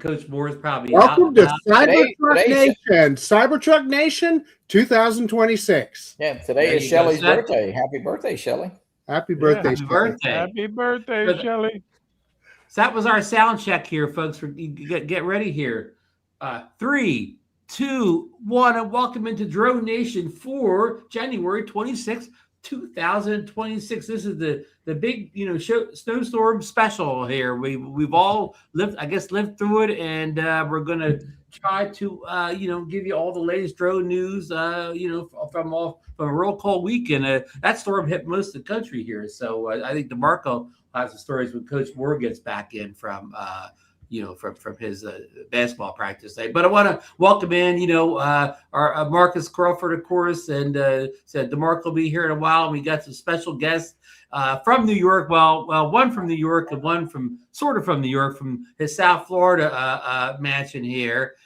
Coach Moore is probably Welcome to Cybertruck Nation. Cybertruck Nation 2026. Yeah, today is Shelly's birthday. Happy birthday, Shelly. Happy birthday, happy birthday. Happy birthday, Shelly. So that was our sound check here, folks. Get ready here. 3, 2, 1, and welcome into Drone Nation for January 26th, 2026. This is the big snowstorm special here. We've all lived through it, and we're gonna try to give you all the latest drone news from a real cold weekend. That storm hit most of the country here, so I think DeMarco has the stories when Coach Moore gets back in from his basketball practice day. But I want to welcome in, our Marcus Crawford, of course, and said DeMarco will be here in a while. And we got some special guests from New York. Well, one from New York and one from New York, from his South Florida mansion here.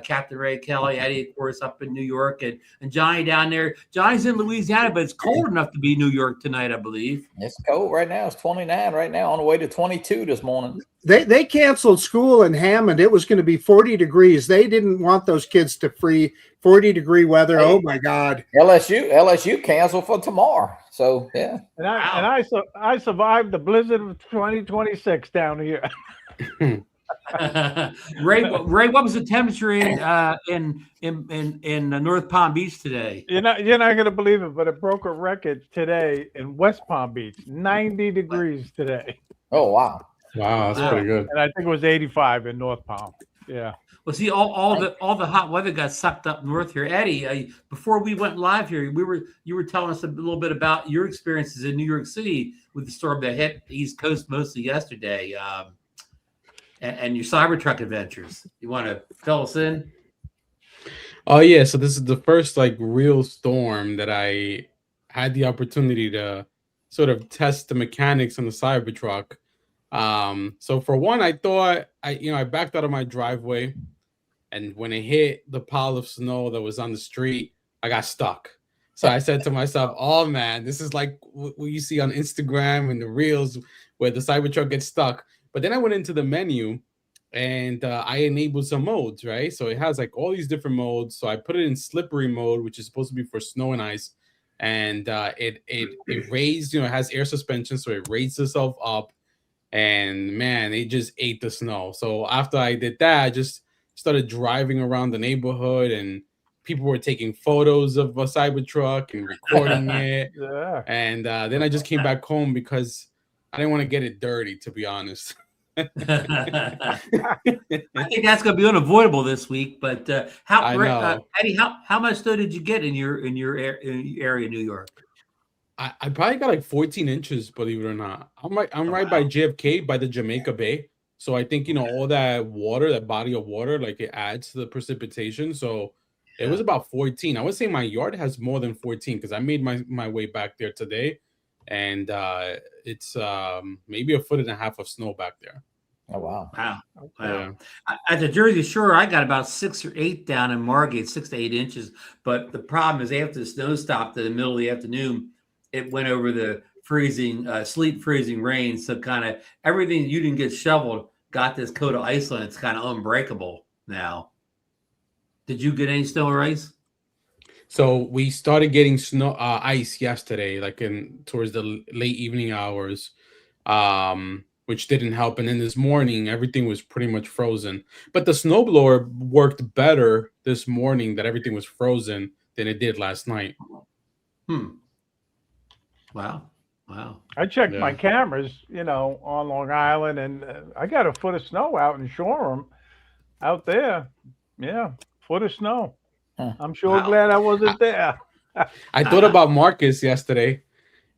Captain Ray Kelly, Eddie, of course, up in New York, and Johnny down there. Johnny's in Louisiana, but it's cold enough to be New York tonight, I believe. It's cold right now. It's 29 right now, on the way to 22 this morning. They canceled school in Hammond. It was going to be 40 degrees. They didn't want those kids to free 40-degree weather. Hey, oh my God! LSU canceled for tomorrow. So yeah. And I survived the blizzard of 2026 down here. Ray, what was the temperature in North Palm Beach today? You're not going to believe it, but it broke a record today in West Palm Beach. 90 degrees today. Oh wow! Wow, that's pretty good. And I think it was 85 in North Palm. Yeah. Well, see, all the hot weather got sucked up north here. Eddie, before we went live here, you were telling us a little bit about your experiences in New York City with the storm that hit the East Coast mostly yesterday. And your Cybertruck adventures. You want to fill us in? Oh yeah, so this is the first real storm that I had the opportunity to sort of test the mechanics on the Cybertruck. So for one, I thought I backed out of my driveway, and when it hit the pile of snow that was on the street, I got stuck. So I said to myself, "Oh man, this is like what you see on Instagram and the reels where the Cybertruck gets stuck." But then I went into the menu and I enabled some modes, right? So it has all these different modes. So I put it in slippery mode, which is supposed to be for snow and ice. And it raised, it has air suspension. So it raised itself up, and man, it just ate the snow. So after I did that, I just started driving around the neighborhood, and people were taking photos of a Cybertruck and recording it. Yeah. And then I just came back home because I didn't want to get it dirty, to be honest. I think that's going to be unavoidable this week. But Eddie, how much snow did you get in your area in New York? I probably got 14 inches, believe it or not. I'm right by JFK, by the Jamaica Bay. So I think all that water, that body of water, it adds to the precipitation. So it was about 14. I would say my yard has more than 14 because I made my way back there today. And it's maybe 1.5 feet of snow back there. Oh wow! Wow! Yeah. At the Jersey Shore, I got about 6 or 8 down in Margate, 6 to 8 inches. But the problem is, after the snow stopped in the middle of the afternoon, it went over the freezing, sleet freezing rain. So kind of everything you didn't get shoveled got this coat of ice on it. It's kind of unbreakable now. Did you get any snow or ice? So we started getting snow, ice yesterday, towards the late evening hours, which didn't help. And then this morning, everything was pretty much frozen. But the snowblower worked better this morning that everything was frozen than it did last night. Wow. I checked my cameras, on Long Island, and I got 1 foot of snow out in Shoreham out there. Yeah, 1 foot of snow. I'm sure glad I wasn't there. I thought about Marcus yesterday,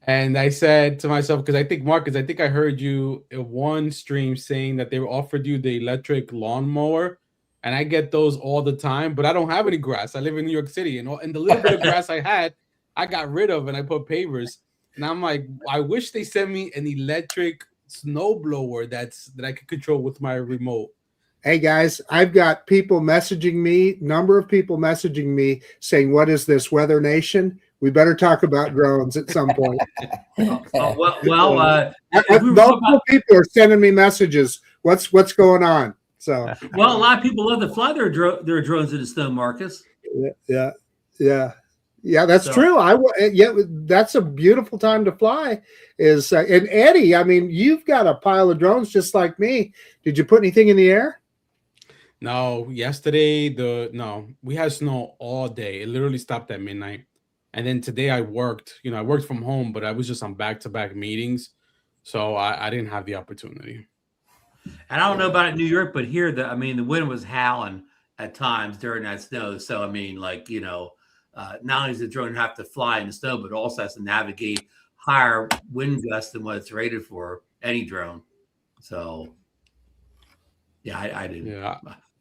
and I said to myself, because I think I heard you in one stream saying that they offered you the electric lawnmower, and I get those all the time, but I don't have any grass. I live in New York City, and the little bit of grass I had, I got rid of, and I put pavers. And I'm like, I wish they sent me an electric snowblower that I could control with my remote. Hey guys, I've got number of people messaging me saying, "What is this, Weather Nation? We better talk about drones at some point." Multiple people are sending me messages. What's going on? So well, a lot of people love to fly their drones in the snow, Marcus. yeah. That's So- true. That's a beautiful time to fly. And Eddie, I mean, you've got a pile of drones just like me. Did you put anything in the air? No, yesterday we had snow all day. It literally stopped at midnight. And then today I worked. I worked from home, but I was just on back-to-back meetings, so I didn't have the opportunity. And I don't know about it in New York, but here, the wind was howling at times during that snow. So, not only does the drone have to fly in the snow, but also has to navigate higher wind gusts than what it's rated for, any drone. So, yeah, I didn't. Yeah,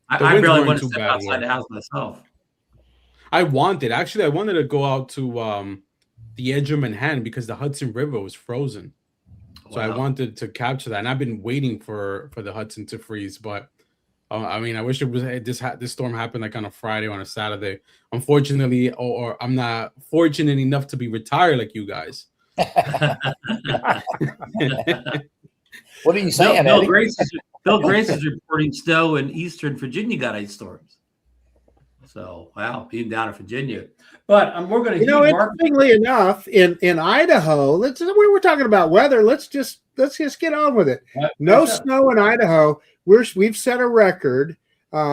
I really want to step outside the house myself. I wanted to go out to the edge of Manhattan because the Hudson River was frozen. So I wanted to capture that, and I've been waiting for the Hudson to freeze. But I wish it was this storm happened like on a Friday or on a Saturday. Unfortunately, or I'm not fortunate enough to be retired like you guys. What are you saying, Bill Eddie? Grace is reporting snow in Eastern Virginia got ice storms. So, wow, being down in Virginia. But we're going to interestingly enough, in Idaho, we're talking about weather. Let's just get on with it. No snow in Idaho. We've set a record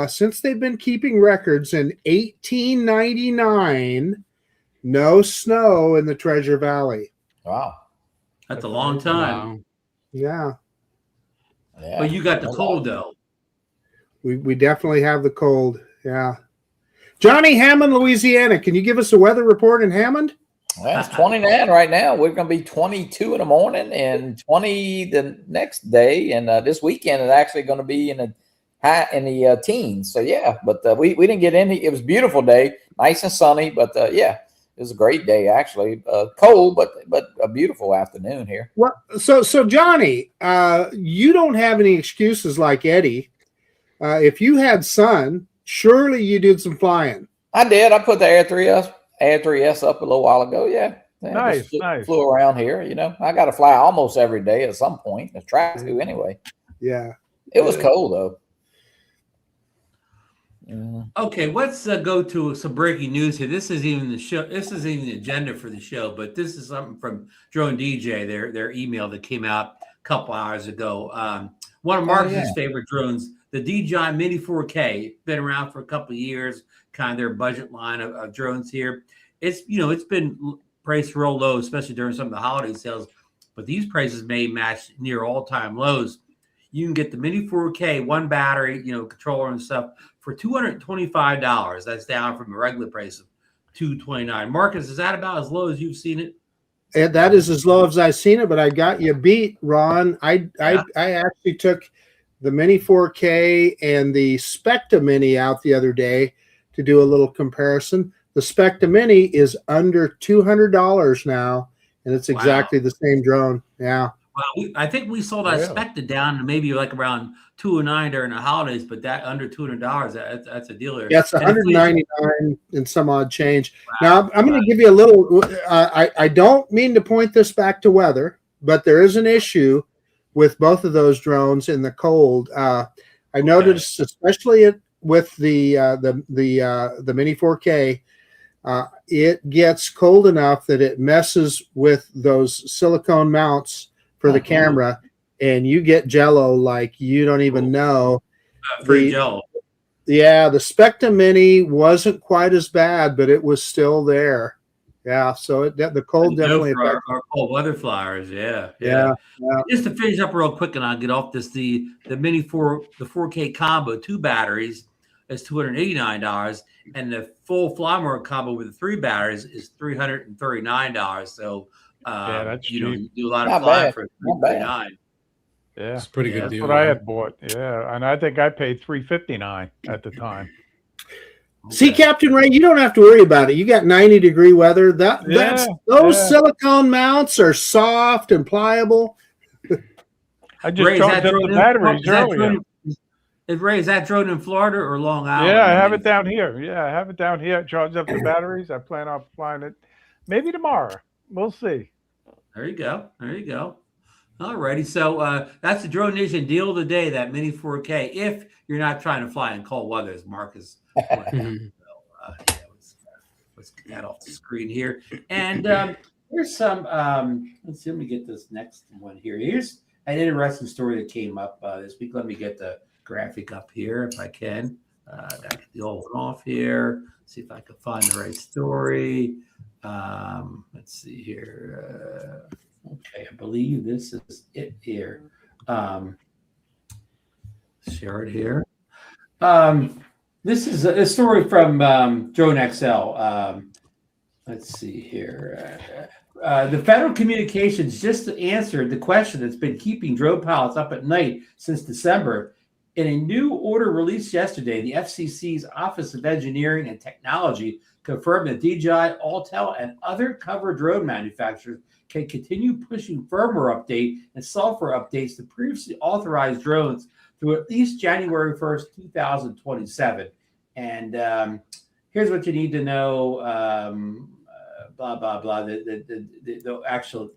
since they've been keeping records in 1899. No snow in the Treasure Valley. Wow, that's a long time. Wow. Yeah. But you got the cold though. We definitely have the cold. Yeah. Johnny, Hammond, Louisiana. Can you give us a weather report in Hammond? Well, it's 29 right now. We're going to be 22 in the morning and 20 the next day. And this weekend is actually going to be in the teens. So yeah, but we didn't get any. It was a beautiful day, nice and sunny. But yeah, it was a great day actually. Cold, but a beautiful afternoon here. Well, so Johnny, you don't have any excuses like Eddie. If you had sun, surely you did some flying. I did. I put the Air 3S up a little while ago. Yeah. Nice. Flew around here. I got to fly almost every day at some point. I try to anyway. Yeah. It was cold though. Okay, let's go to some breaking news here. This isn't even the show. This isn't even the agenda for the show, but this is something from Drone DJ, their email that came out a couple hours ago. One of Marcus's favorite drones, the DJI Mini 4K, been around for a couple of years, kind of their budget line of drones here. It's been priced real low, especially during some of the holiday sales, but these prices may match near all-time lows. You can get the Mini 4K, one battery, controller and stuff for $225. That's down from the regular price of $229. Marcus, is that about as low as you've seen it? And that is as low as I've seen it, but I got you beat, Ron. I actually took the Mini 4K and the Specta Mini out the other day to do a little comparison. The Specta Mini is under $200 now, and it's exactly the same drone. Yeah. Well, I think we saw that Specta down to maybe like around $209 during the holidays, but that under $200, that's a dealer. That's $199 and some odd change. Now, I'm going to give you a little. I don't mean to point this back to weather, but there is an issue with both of those drones in the cold. I noticed, especially with the Mini 4K, it gets cold enough that it messes with those silicone mounts for the camera, and you get jello like you don't even know. Free jello. Yeah, the Specta Mini wasn't quite as bad, but it was still there. Yeah, so the cold definitely affected our cold weather flyers. Yeah. Just to finish up real quick, and I'll get off this. The Mini 4K combo, 2 batteries, is $289, and the full fly mode combo with the 3 batteries is $339. So that's cheap. You do a lot of flying for $339. Yeah, it's a pretty good deal. That's what I had bought. Yeah, and I think I paid $359 at the time. See, Captain Ray, you don't have to worry about it. You got 90-degree weather. Those silicone mounts are soft and pliable. I just charged up the batteries earlier. Ray, is that drone in Florida or Long Island? Yeah, I have it down here. I charged up the batteries. I plan on flying it maybe tomorrow. We'll see. There you go. Alrighty, so that's the DroneNation deal of the day, that Mini 4K, if you're not trying to fly in cold weather, as Marcus pointed out. So, let's get that off the screen here. And here's some, let's see, let me get this next one here. Here's an interesting story that came up this week. Let me get the graphic up here if I can. Get the old one off here. See if I can find the right story. Let's see here. Okay, I believe this is it here. Share it here. This is a story from DroneXL. Let's see here. The Federal Communications just answered the question that's been keeping drone pilots up at night since December. In a new order released yesterday, the FCC's Office of Engineering and Technology confirmed that DJI, Autel, and other covered drone manufacturers can continue pushing firmware update and software updates to previously authorized drones through at least January 1st, 2027. And here's what you need to know, blah, blah, blah, the actual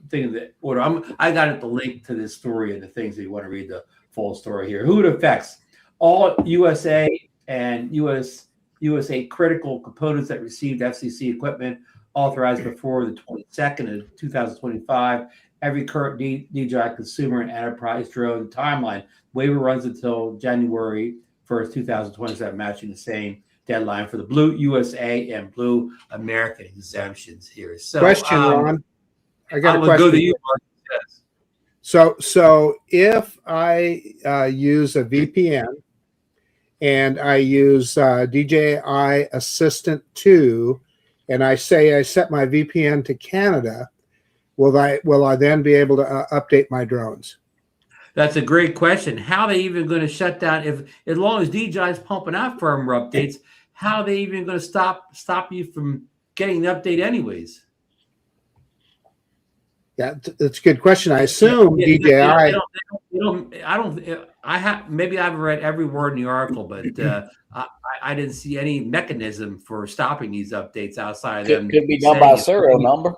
thing of the order. I got it the link to this story and the things that you want to read the full story here. Who it affects: all USA and USA critical components that received FCC equipment authorized before the 22nd of 2025. Every current DJI consumer and enterprise drone timeline. Waiver runs until January 1st, 2027, matching the same deadline for the Blue USA and Blue American exemptions here. So, question, Ron. I got a question. Go to you, Mark. Yes. So if I use a VPN and I use DJI Assistant 2, and I say I set my VPN to Canada, will I then be able to update my drones? That's a great question. How are they even going to shut down as long as DJI is pumping out firmware updates? How are they even going to stop you from getting the update anyways? Yeah, that's a good question. I assume DJI. Maybe I haven't read every word in the article, but I didn't see any mechanism for stopping these updates outside of them. Could be done by a serial number.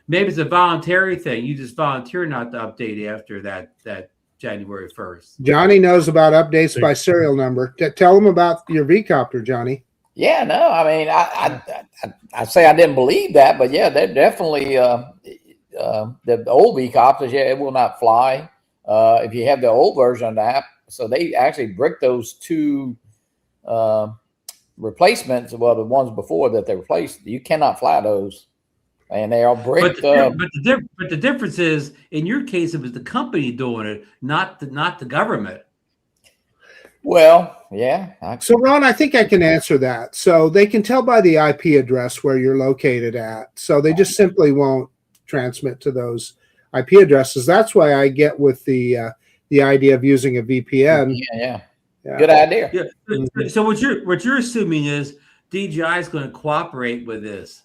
Maybe it's a voluntary thing. You just volunteer not to update after that January 1st. Johnny knows about updates by serial number. Tell him about your v-copter, Johnny. Yeah, no, I mean, I say I didn't believe that, but yeah, they're definitely the old v-copters. Yeah, it will not fly if you have the old version of the app. So they actually bricked those two replacements. Well, the ones before that they replaced, you cannot fly those, and they are bricked. But the difference is, in your case, it was the company doing it, not the government. Well, yeah. So, Ron, I think I can answer that. So they can tell by the IP address where you're located at. So they just simply won't transmit to those IP addresses. That's why I get with the idea of using a VPN. Yeah. Good idea. Yeah. So what you're assuming is DJI is going to cooperate with this.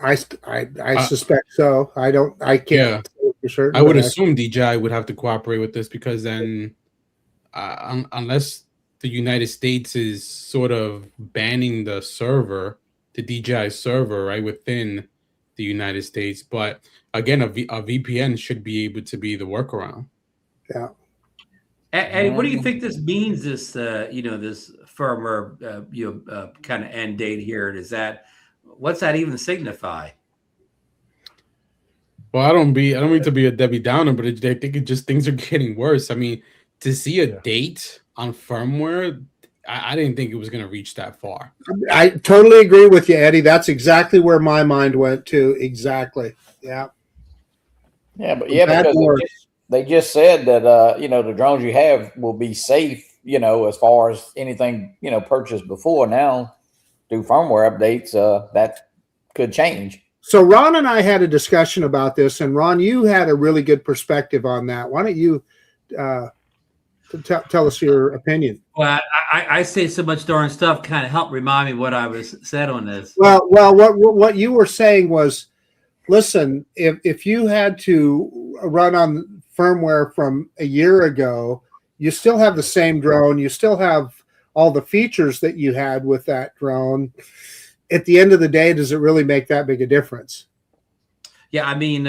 I suspect so. I can't say for certain. I would assume DJI would have to cooperate with this, because then unless the United States is sort of banning the DJI server right within the United States. But again, a VPN should be able to be the workaround. Yeah. Eddie, what do you think this means? This this firmware kind of end date here. What's that even signify? Well, I don't mean to be a Debbie Downer, but I think things are getting worse. I mean, to see a date on firmware, I didn't think it was going to reach that far. I totally agree with you, Eddie. That's exactly where my mind went to. Exactly. Yeah. Yeah, but because they just said that the drones you have will be safe. As far as anything purchased before. Now, through firmware updates, that could change. So Ron and I had a discussion about this, and Ron, you had a really good perspective on that. Why don't you tell us your opinion? Well, I say so much darn stuff, kind of help remind me what I was said on this. Well, what you were saying was, listen, if you had to run on firmware from a year ago, you still have the same drone, you still have all the features that you had with that drone. At the end of the day, does it really make that big a difference? Yeah, I mean,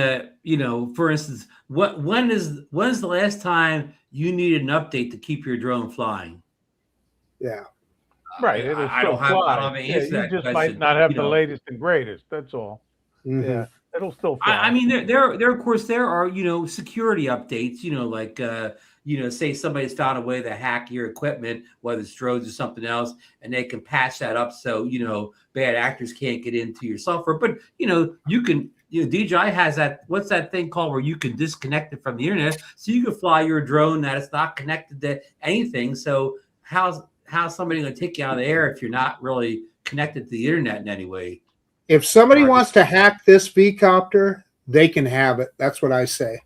for instance, when's the last time you needed an update to keep your drone flying? Yeah. Right. It'll I still don't have fly. an answer Yeah, to you that just might question. not have the latest and greatest. That's all. Mm-hmm. Yeah, it'll still fly. I mean, there of course there are security updates. Like say somebody's found a way to hack your equipment, whether it's drones or something else, and they can patch that up so bad actors can't get into your software. But you can. DJI has that. What's that thing called where you can disconnect it from the internet, so you can fly your drone that it's not connected to anything. So how's somebody going to take you out of the air if you're not really connected to the internet in any way? If somebody wants to hack this v-copter, they can have it. That's what I say.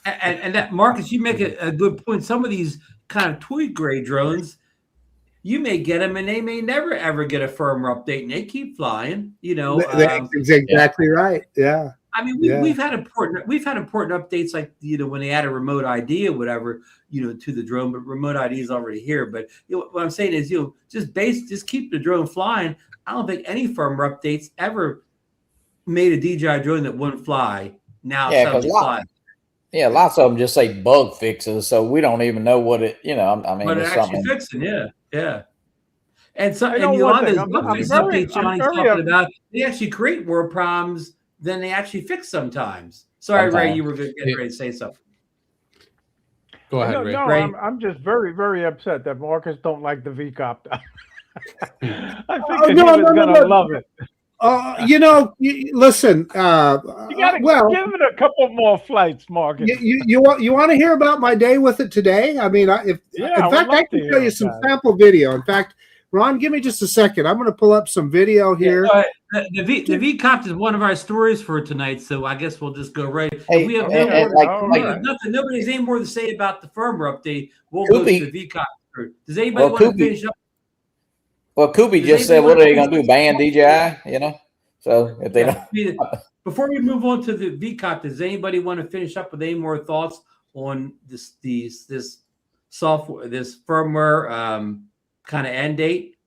And that, Marcus, you make a good point. Some of these kind of toy grade drones, you may get them and they may never ever get a firmware update, and they keep flying. That's exactly right. Yeah. I mean, we've had important updates like when they add a remote ID or whatever to the drone, but remote ID is already here. But what I'm saying is just keep the drone flying. I don't think any firmware updates ever made a DJI drone that wouldn't fly. Now, yeah, lots of them just say bug fixes, so we don't even know what it. I mean, but it's actually fixing. Yeah. And so, and a lot of those bug fix updates Johnny's talking about, they actually create more problems than they actually fix sometimes. Sorry, Ray, you were getting ready to say something. Go ahead, Ray. No, Ray. I'm just very, very upset that Marcus don't like the v-copter. I think he was gonna love it. Listen. You gotta give it a couple more flights, Marcus. You want to hear about my day with it today? I mean, in fact, I can show you some sample video. In fact, Ron, give me just a second. I'm going to pull up some video here. The v-copter is one of our stories for tonight, so I guess we'll just go right. Hey, we have nobody's any more to say about the firmware update. We'll go to the v-copter. Does anybody want to finish up? Well, Kubi just said, what are they going to do? Ban DJI? So if they don't. Before we move on to the v-copter, does anybody want to finish up with any more thoughts on this software, this firmware kind of end date?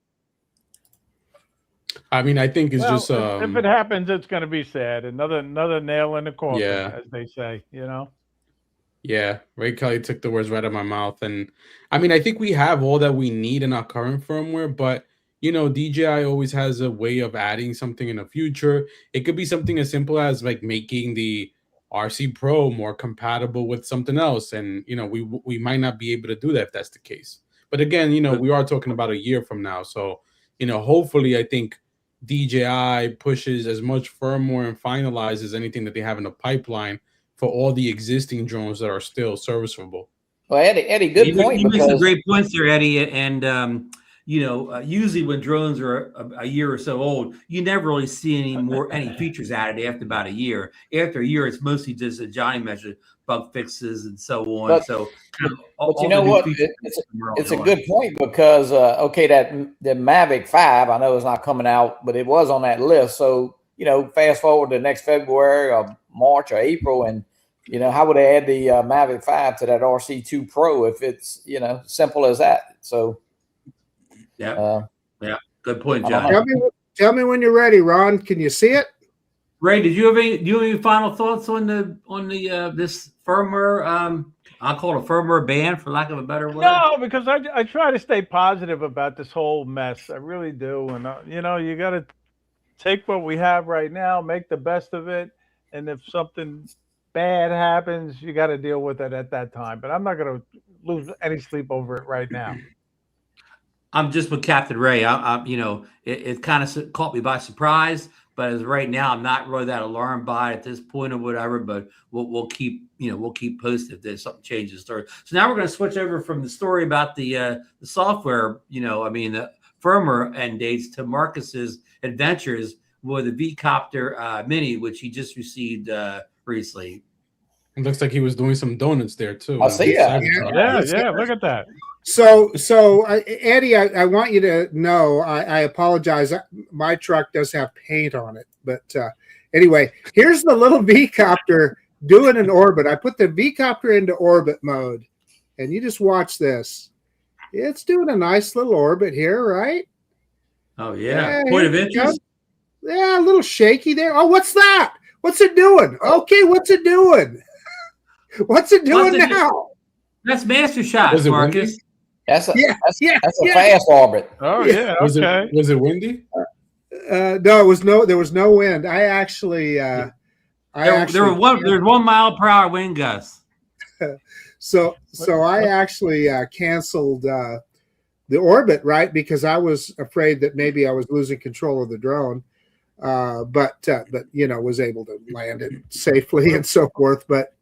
I mean, I think it's just if it happens, it's going to be sad. Another nail in the coffin, as they say. Yeah, Ray Kelly took the words right out of my mouth, and I mean, I think we have all that we need in our current firmware, but DJI always has a way of adding something in the future. It could be something as simple as like making the RC Pro more compatible with something else, and we might not be able to do that if that's the case. But again, we are talking about a year from now, so hopefully, I think DJI pushes as much firmware and finalizes anything that they have in the pipeline for all the existing drones that are still serviceable. Well, Eddie, good point. You make some great points there, Eddie. And usually when drones are a year or so old, you never really see any features added after about a year. After a year, it's mostly just, as Johnny mentioned, bug fixes and so on. But you know what? It's a good point because that the Mavic 5, I know it's not coming out, but it was on that list. So fast forward to next February or March or April, and how would they add the Mavic 5 to that RC2 Pro if it's simple as that? So yeah, good point, John. Tell me when you're ready, Ron. Can you see it? Ray, do you have any final thoughts on this firmware? I'll call it a firmware ban, for lack of a better word. No, because I try to stay positive about this whole mess. I really do, and you got to take what we have right now, make the best of it, and if something bad happens, you got to deal with it at that time. But I'm not going to lose any sleep over it right now. I'm just with Captain Ray. It kind of caught me by surprise, but as right now, I'm not really that alarmed by it at this point or whatever. But we'll keep posted if there's something changes. So now we're going to switch over from the story about the software. The firmware end dates to Marcus's adventures with the v-copter Mini, which he just received recently. It looks like he was doing some donuts there too. I see that. Yeah. Look at that. So Eddie, I want you to know, I apologize. My truck does have paint on it, but anyway, here's the little v-copter doing an orbit. I put the v-copter into orbit mode, and you just watch this. It's doing a nice little orbit here, right? Oh yeah. Point of interest. Yeah, a little shaky there. Oh, what's that? What's it doing? Okay, what's it doing? What's it doing now? That's master shot, Was it Marcus. windy? That's a That's a fast orbit. Oh yeah, okay. Was it windy? No, there was no wind. I actually There was 1 mile per hour wind gusts. So I actually canceled the orbit, right, because I was afraid that maybe I was losing control of the drone, but was able to land it safely and so forth. But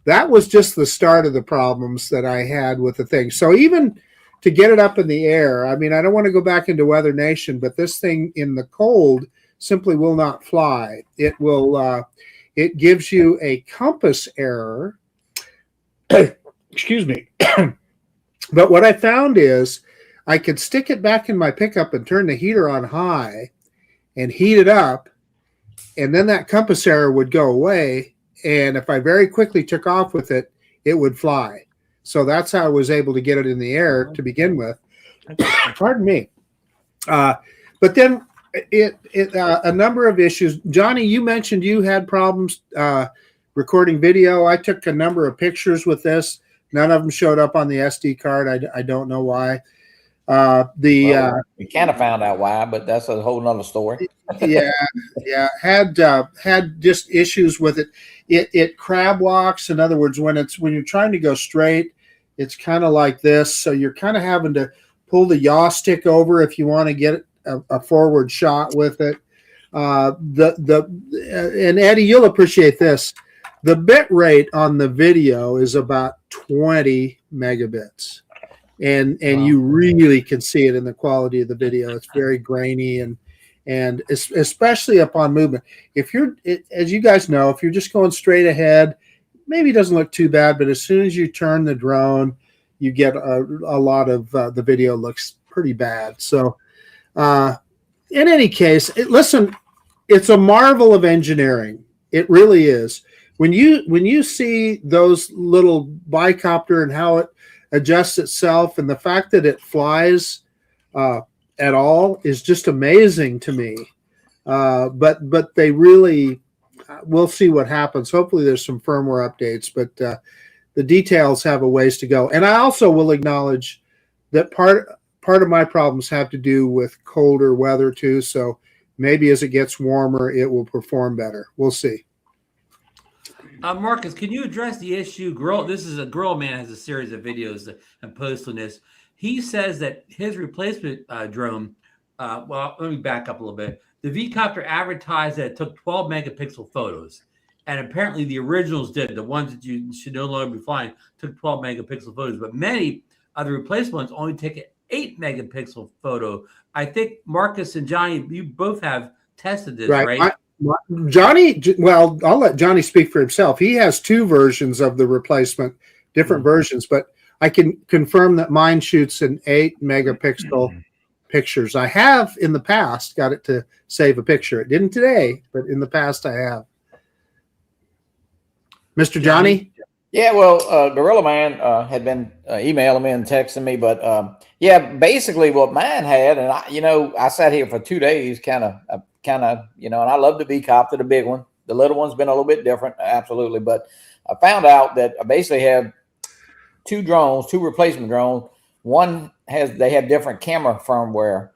that was just the start of the problems that I had with the thing. So even to get it up in the air, I mean, I don't want to go back into Weather Nation, but this thing in the cold simply will not fly. It will. It gives you a compass error. Excuse me. But what I found is I could stick it back in my pickup and turn the heater on high and heat it up, and then that compass error would go away. And if I very quickly took off with it, it would fly. So that's how I was able to get it in the air to begin with. Pardon me. But then a number of issues. Johnny, you mentioned you had problems recording video. I took a number of pictures with this. None of them showed up on the SD card. I don't know why. We kind of found out why, but that's a whole nother story. Yeah. Had just issues with it. It crab walks. In other words, when you're trying to go straight, it's kind of like this. So you're kind of having to pull the yaw stick over if you want to get a forward shot with it. And Eddie, you'll appreciate this. The bit rate on the video is about 20 megabits. And wow. You really can see it in the quality of the video. It's very grainy and especially upon movement. As you guys know, if you're just going straight ahead, maybe it doesn't look too bad, but as soon as you turn the drone, you get a lot of the video looks pretty bad. So in any case, listen, it's a marvel of engineering. It really is. When you see those little v-copter and how it adjusts itself, and the fact that it flies at all is just amazing to me. But they really, we'll see what happens. Hopefully there's some firmware updates, but the details have a ways to go. And I also will acknowledge that part of my problems have to do with colder weather too. So maybe as it gets warmer, it will perform better. We'll see. Marcus, can you address the issue? This is a Girl Man has a series of videos and posts on this. He says that his replacement drone, well, let me back up a little bit. The v-copter advertised that it took 12 megapixel photos. And apparently the originals did. The ones that you should no longer be flying took 12 megapixel photos. But many of the replacement ones only take an 8 megapixel photo. I think Marcus and Johnny, you both have tested this, right? Johnny, well, I'll let Johnny speak for himself. He has two versions of the replacement, different versions, but I can confirm that mine shoots an 8 megapixel pictures. I have in the past got it to save a picture. It didn't today, but in the past I have. Mr. Johnny? Yeah, well, Gorilla Man had been emailing me and texting me, but yeah, basically what mine had, and I sat here for 2 days, kind of, and I love the v-copter, the big one. The little one's been a little bit different, absolutely. But I found out that I basically have two replacement drones. They have different camera firmware,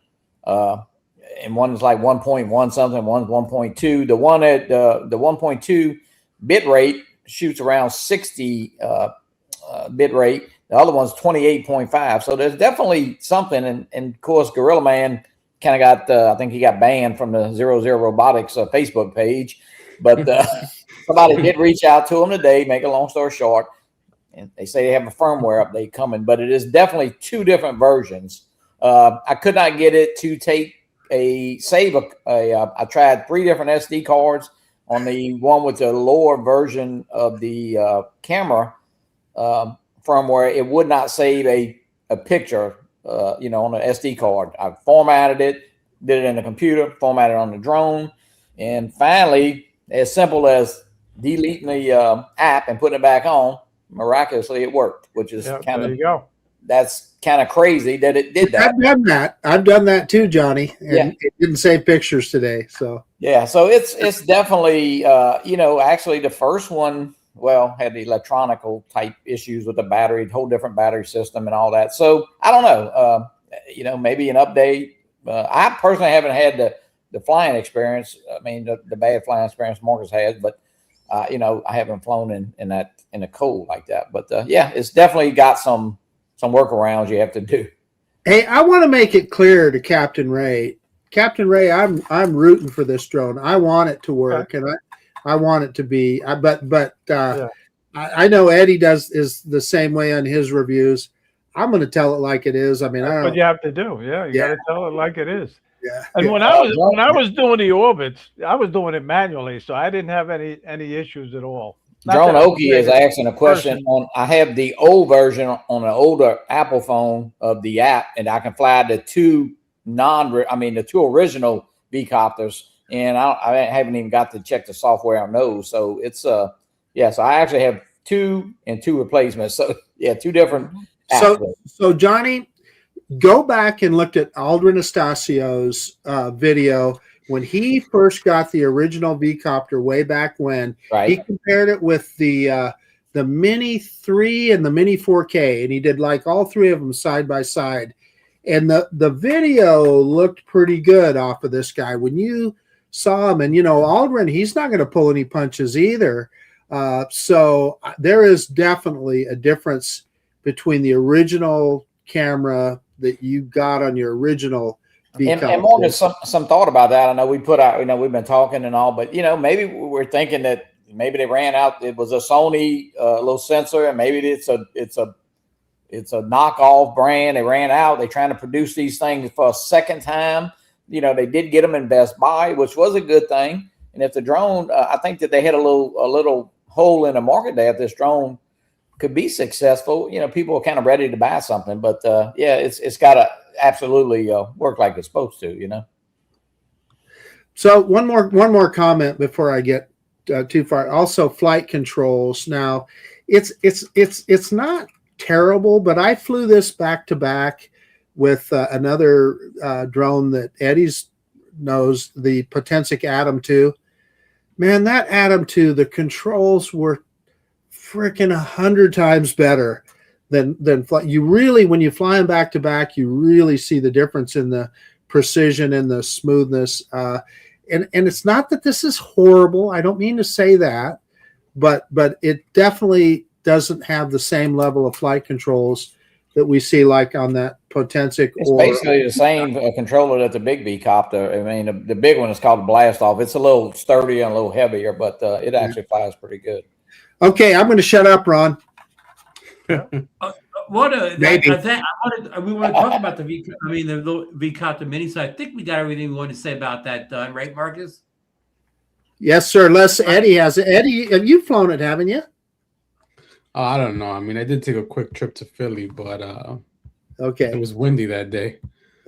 and one's like 1.1 something, one's 1.2. The one at the 1.2 bit rate shoots around 60 bit rate. The other one's 28.5. So there's definitely something. And of course, Gorilla Man kind of got, I think he got banned from the 00 Robotics Facebook page. But somebody did reach out to him today, make a long story short. And they say they have a firmware update coming, but it is definitely two different versions. I could not get it to I tried 3 different SD cards on the one with the lower version of the camera firmware. It would not save a picture, on an SD card. I formatted it, did it in the computer, formatted it on the drone, and finally, as simple as deleting the app and putting it back on, miraculously it worked, which is there you go. that's kind of crazy that it did that. I've done that too, Johnny, and it didn't save pictures today. So yeah, so it's definitely actually the first one had the electronical type issues with the battery, whole different battery system and all that. So I don't know, maybe an update. I personally haven't had the flying experience. I mean, the bad flying experience Marcus has, but I haven't flown in the cold like that. But it's definitely got some workarounds you have to do. Hey, I want to make it clear to Captain Ray. Captain Ray, I'm rooting for this drone. I want it to work, and I want it to be. I know Eddie is the same way on his reviews. I'm going to tell it like it is. I mean, that's what you have to do. Yeah, you got to tell it like it is. Yeah. And when I was doing the orbits, I was doing it manually, so I didn't have any issues at all. Drone Okie is asking a question on. I have the old version on an older Apple phone of the app, and I can fly the two original v-copters, and I haven't even got to check the software on those. So it's so I actually have two replacements. So two different apps. So Johnny, go back and look at Aldrin Estasio's video when he first got the original v-copter way back when. Right. He compared it with the Mini 3 and the Mini 4K, and he did like all three of them side by side. And the video looked pretty good off of this guy. When you saw him, and Aldrin, he's not going to pull any punches either. So there is definitely a difference between the original camera that you got on your original v-copter. And Morgan, some thought about that. I know we put out, we've been talking and all, but maybe we're thinking that maybe they ran out. It was a Sony little sensor, and maybe it's a knockoff brand. They ran out. They're trying to produce these things for a second time. They did get them in Best Buy, which was a good thing. And if the drone, I think that they had a little hole in the market there. If this drone could be successful, people are kind of ready to buy something. But it's got to absolutely work like it's supposed to. So one more comment before I get too far. Also, flight controls. Now, it's not terrible, but I flew this back to back with another drone that Eddie's knows, the Potensic Atom 2. Man, that Atom 2, the controls were freaking 100 times better than you really, when you fly them back to back, you really see the difference in the precision and the smoothness. And it's not that this is horrible. I don't mean to say that, but it definitely doesn't have the same level of flight controls that we see like on that Potensic. It's basically the same controller that the big v-copter. I mean, the big one is called the Blast Off. It's a little sturdier and a little heavier, but it actually flies pretty good. Okay, I'm going to shut up, Ron. We want to talk about the v-copter mini. So I think we got everything we wanted to say about that done, right, Marcus? Yes, sir. Eddie has it. Eddie, have you flown it, haven't you? I don't know. I mean, I did take a quick trip to Philly, but okay, it was windy that day.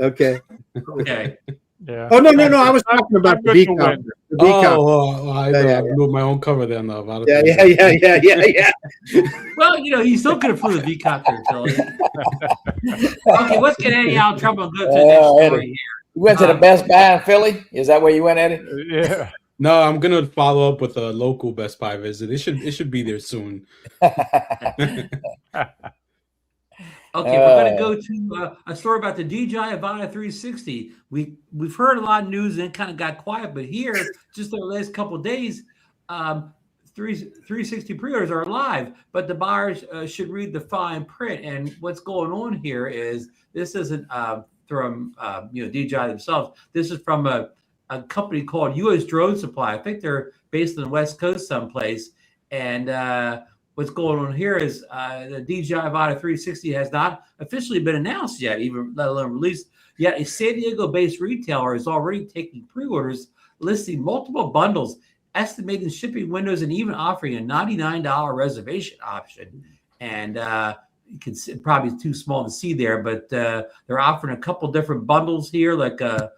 Okay. Yeah. Oh no! I was talking about the v-copter. I moved my own cover then. Yeah. Well, he still could have flew the v-copter. Okay, let's get Eddie out of trouble and go to the next story here. You went to the Best Buy in Philly? Is that where you went, Eddie? Yeah. No, I'm gonna follow up with a local Best Buy visit. It should be there soon. Okay, we're going to go to a story about the DJI Avata 360. We've heard a lot of news and it kind of got quiet, but here, just the last couple of days, 360 pre-orders are live, but the buyers should read the fine print. And what's going on here is this isn't from DJI themselves. This is from a company called U.S. Drone Supply. I think they're based on the West Coast someplace, and what's going on here is the DJI Avata 360 has not officially been announced yet, even let alone released. Yet a San Diego-based retailer is already taking pre-orders, listing multiple bundles, estimating shipping windows, and even offering a $99 reservation option. And you can see, probably too small to see there, but they're offering a couple different bundles here, like a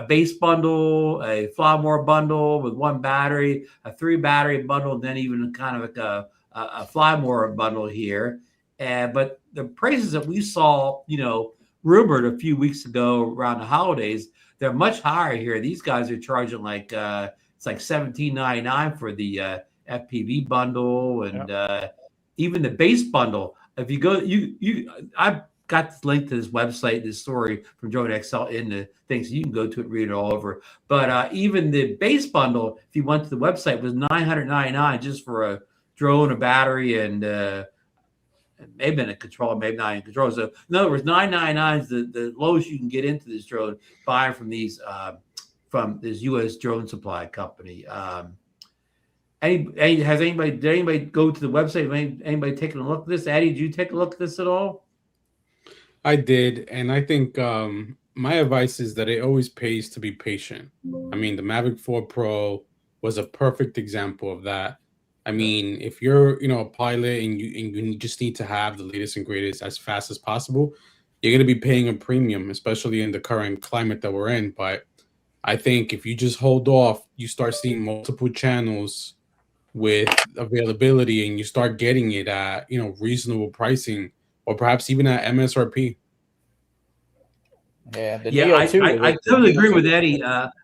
base bundle, a firmware bundle with one battery, a 3 battery bundle, and then even kind of like a firmware bundle here. but the prices that we saw, rumored a few weeks ago around the holidays, they're much higher here. These guys are charging like it's like $17.99 for the FPV bundle, and even the base bundle. If you go, I've got this link to this website, this story from DroneXL in the things. So you can go to it, read it all over. But even the base bundle, if you went to the website, was $999 just for a drone, a battery, and maybe in a controller, maybe not in control. So in other words, $999 is the lowest you can get into this drone buying from these from this U.S. drone supply company. Did anybody go to the website? Anybody taking a look at this? Addie, did you take a look at this at all? I did, and I think my advice is that it always pays to be patient. I mean, the Mavic 4 Pro was a perfect example of that. I mean, if you're, a pilot and you just need to have the latest and greatest as fast as possible, you're going to be paying a premium, especially in the current climate that we're in. But I think if you just hold off, you start seeing multiple channels with availability, and you start getting it at, reasonable pricing, or perhaps even at MSRP. I totally agree with Eddie.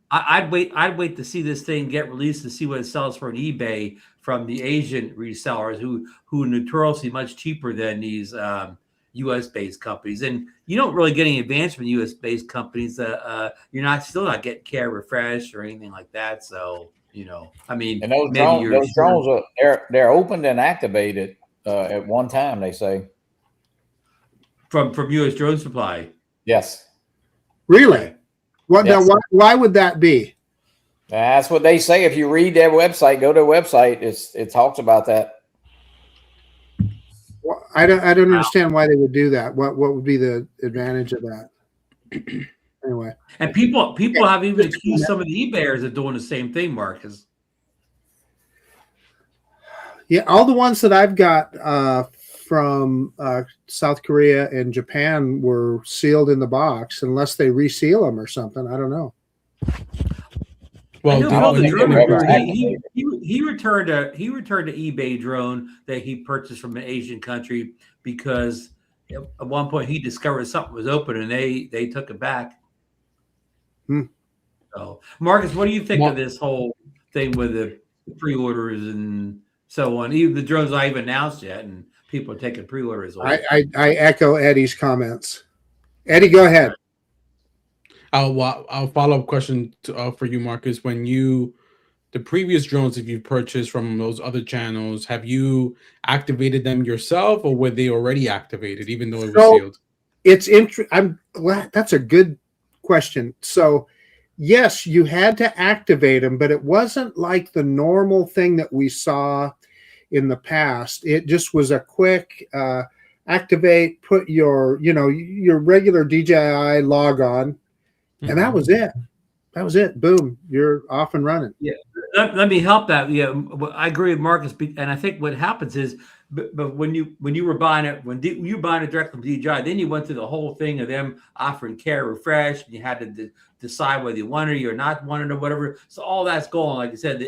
I'd wait to see this thing get released to see what it sells for on eBay from the Asian resellers who are notoriously much cheaper than these U.S. based companies. And you don't really get any advance from U.S. based companies. You're still not getting care refresh or anything like that. So I mean, and those drones they're opened and activated at one time, they say. From U.S. Drone Supply. Yes. Really? What? Yes. Now, why would that be? That's what they say. If you read their website, go to their website. It talks about that. Well, I don't understand why they would do that. What would be the advantage of that? Anyway. And people have even accused some of the eBayers of doing the same thing, Marcus. Yeah, all the ones that I've got from South Korea and Japan were sealed in the box, unless they reseal them or something. I don't know. Well, he returned a eBay drone that he purchased from an Asian country because at one point he discovered something was open and they took it back. So, Marcus, what do you think of this whole thing with the pre-orders and so on? Even the drones I even announced yet, and people are taking pre-orders. I echo Eddie's comments. Eddie, go ahead. I'll follow-up question for you, Marcus. When the previous drones, if you purchased from those other channels, have you activated them yourself, or were they already activated, even though it was sealed? It's I'm glad. That's a good question. So, yes, you had to activate them, but it wasn't like the normal thing that we saw in the past. It just was a quick activate, put your regular DJI log on, and that was it. That was it. Boom, you're off and running. Yeah, let me help that. Yeah, I agree with Marcus, and I think what happens is, but when you were buying it, you were buying it directly from DJI, then you went through the whole thing of them offering care refresh, and you had to decide whether you wanted it or not wanted it or whatever. So all that's going, like I said,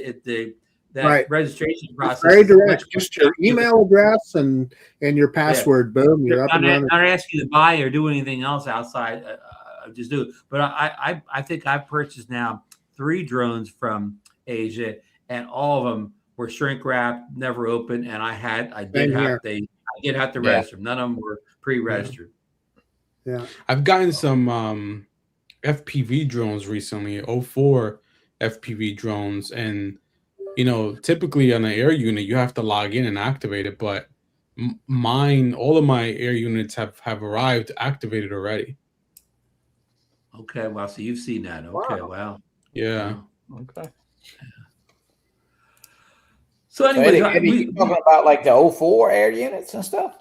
that registration process. Very direct. Just your email address and your password. Yeah. Boom, you're up and running. Not ask you to buy or do anything else outside. Just do it. But I think I've purchased now 3 drones from Asia, and all of them were shrink wrapped, never opened, and I did have to register them. None of them were pre-registered. Yeah. I've gotten some FPV drones recently, 04 FPV drones, and typically on an air unit you have to log in and activate it, but all of my air units have arrived activated already. Okay, wow. So you've seen that. Okay, wow. Yeah. Okay. So anyway, you talking about like the 04 air units and stuff?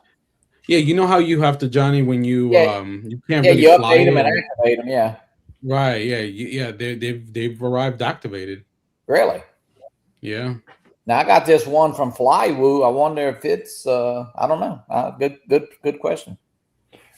Yeah, you know how you have to, Johnny, when you you can't really you fly update them and activate them, yeah. Right, yeah, they've arrived activated. Really? Yeah. Now I got this one from Flywoo. I wonder if it's I don't know. Good question.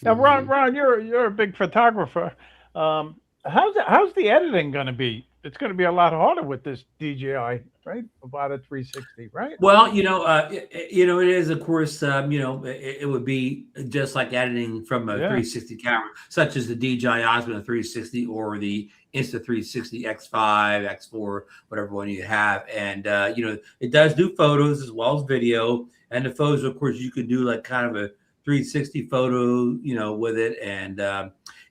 Now, Ron, you're a big photographer. How's the editing going to be it's going to be a lot harder with this DJI, right? About a 360, right? Well, it is, of course, it would be just like editing from a 360 camera, such as the DJI Osmo 360 or the Insta360 X5, X4, whatever one you have. And, it does do photos as well as video. And the photos, of course, you could do like kind of a 360 photo, with it. And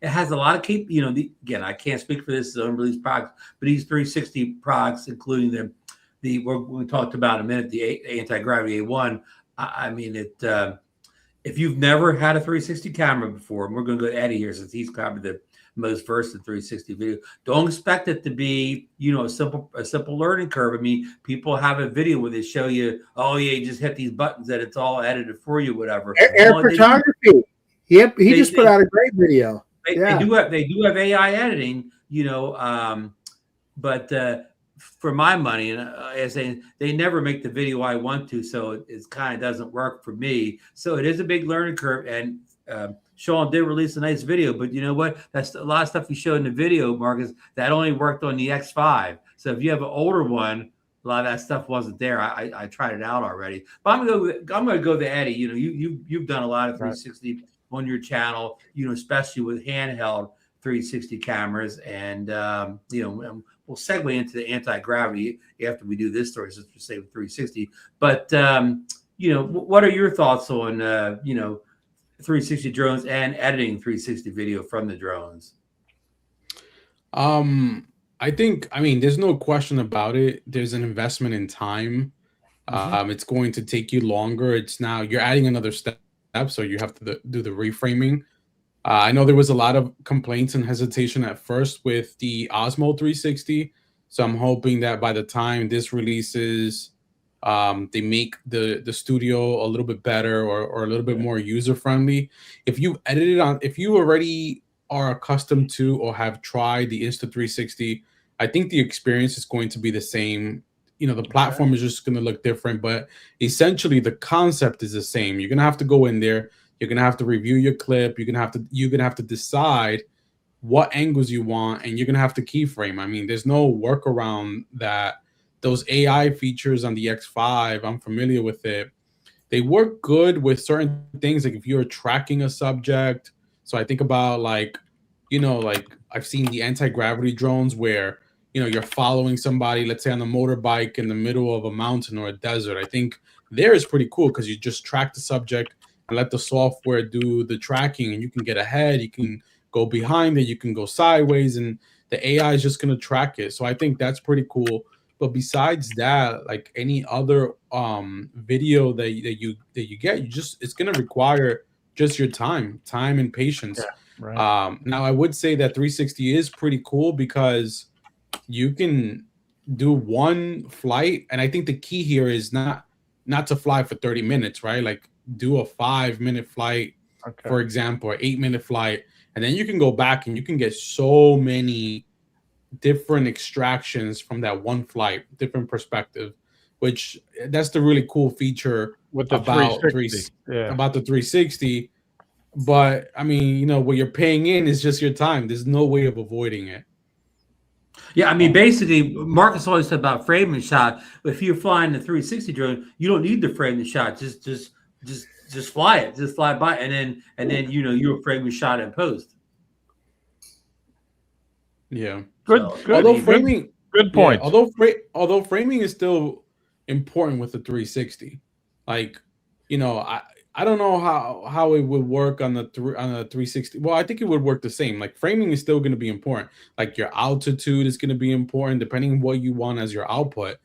it has a lot of again, I can't speak for this unreleased products, but these 360 products, including the we talked about in a minute, the anti-gravity A1. I mean, if you've never had a 360 camera before, and we're going to go to Eddie here since he's probably the most versed in 360 video, don't expect it to be, a simple learning curve. I mean, people have a video where they show you, oh yeah, you just hit these buttons and it's all edited for you, whatever. Air photography. Yep, he just put out a great video. They do have AI editing, but for my money, and I say they never make the video I want to, so it kind of doesn't work for me. So it is a big learning curve. And Sean did release a nice video, but you know what? That's a lot of stuff he showed in the video, Marcus, that only worked on the X5. So if you have an older one, a lot of that stuff wasn't there. I tried it out already, but I'm gonna go to Eddie. You've done a lot of 360 on your channel, especially with handheld 360 cameras, and we'll segue into the anti-gravity after we do this story, since we say with 360. But what are your thoughts on 360 drones and editing 360 video from the drones? I think, there's no question about it. There's an investment in time. It's going to take you longer. You're adding another step, so you have to do the reframing. I know there was a lot of complaints and hesitation at first with the Osmo 360. So I'm hoping that by the time this releases, they make the studio a little bit better or a little bit more user friendly. If you already are accustomed to or have tried the Insta360, I think the experience is going to be the same. The platform is just going to look different, but essentially the concept is the same. You're going to have to go in there. You're going to have to review your clip. You're going to have to decide what angles you want, and you're going to have to keyframe. There's no workaround that. Those AI features on the X5, I'm familiar with it. They work good with certain things, like if you're tracking a subject. So I think about like I've seen the anti-gravity drones where, you're following somebody, let's say on a motorbike in the middle of a mountain or a desert. I think there is pretty cool because you just track the subject and let the software do the tracking, and you can get ahead, you can go behind it, you can go sideways, and the AI is just going to track it. So I think that's pretty cool. But besides that, like any other video that you get, it's going to require just your time and patience. Yeah, right. Now I would say that 360 is pretty cool because you can do one flight, and I think the key here is not to fly for 30 minutes, right? Like do a 5-minute flight, for example, or 8-minute flight, and then you can go back and you can get so many different extractions from that one flight, different perspective, which that's the really cool feature about the 360. But what you're paying in is just your time. There's no way of avoiding it. Yeah, basically, Marcus always said about frame and shot. If you're flying the 360 drone, you don't need to frame the shot. Just fly it. Just fly by, and then you're frame and shot in post. Yeah. Good. Although framing, good point. Yeah, although framing is still important with the 360. Like, I don't know how it would work on the 360. Well, I think it would work the same. Like framing is still going to be important. Like your altitude is going to be important depending on what you want as your output.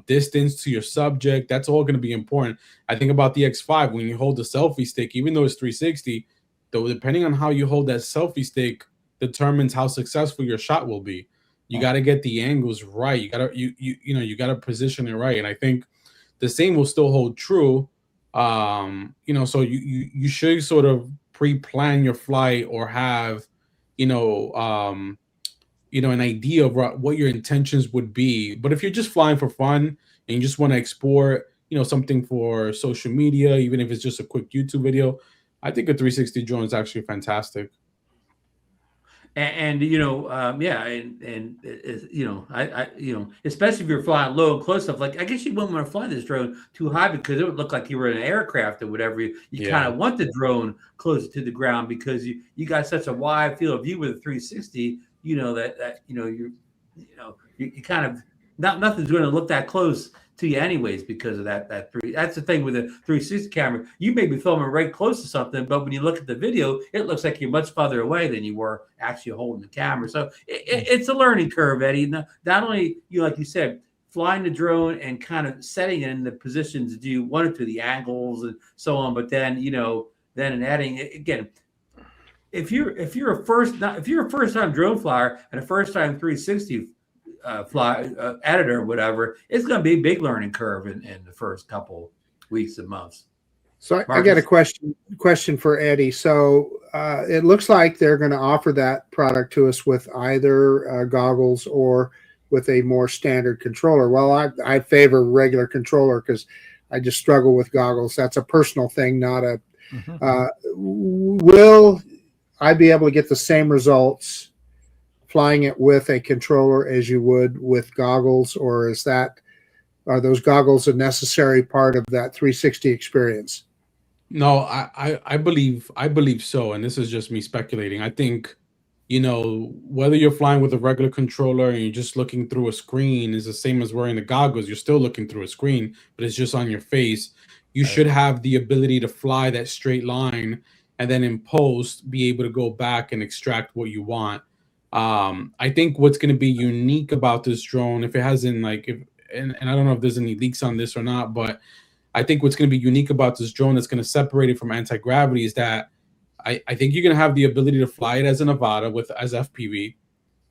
Distance to your subject, that's all going to be important. I think about the X5 when you hold the selfie stick, even though it's 360, though depending on how you hold that selfie stick determines how successful your shot will be. You got to get the angles right. You got to position it right. And I think the same will still hold true. So you should sort of pre-plan your flight or have, an idea of what your intentions would be. But if you're just flying for fun and you just want to export, something for social media, even if it's just a quick YouTube video, I think a 360 drone is actually fantastic. And yeah, and I especially if you're flying low and close stuff, like I guess you wouldn't want to fly this drone too high because it would look like you were in an aircraft or whatever. You kind of want the drone closer to the ground because you got such a wide field of view with a 360. You kind of nothing's going to look that close to you anyways because of that three. That's the thing with a 360 camera. You may be filming right close to something, but when you look at the video, it looks like you're much farther away than you were actually holding the camera. So it's a learning curve, Eddie. Not only like you said, flying the drone and kind of setting it in the positions that you want it to, the angles and so on, but then then adding again. If you're a first time drone flyer and a first time 360 editor or whatever, it's going to be a big learning curve in the first couple weeks and months. So I got a question for Eddie. So it looks like they're going to offer that product to us with either goggles or with a more standard controller. Well, I favor regular controller because I just struggle with goggles. That's a personal thing, not a. Will I be able to get the same results flying it with a controller as you would with goggles, or are those goggles a necessary part of that 360 experience? No, I believe so, and this is just me speculating. I think, whether you're flying with a regular controller and you're just looking through a screen is the same as wearing the goggles. You're still looking through a screen, but it's just on your face. You should have the ability to fly that straight line and then in post be able to go back and extract what you want. I think what's going to be unique about this drone, if it hasn't and I don't know if there's any leaks on this or not, but I think what's going to be unique about this drone that's going to separate it from anti-gravity is that I think you're going to have the ability to fly it as a Nevada as FPV.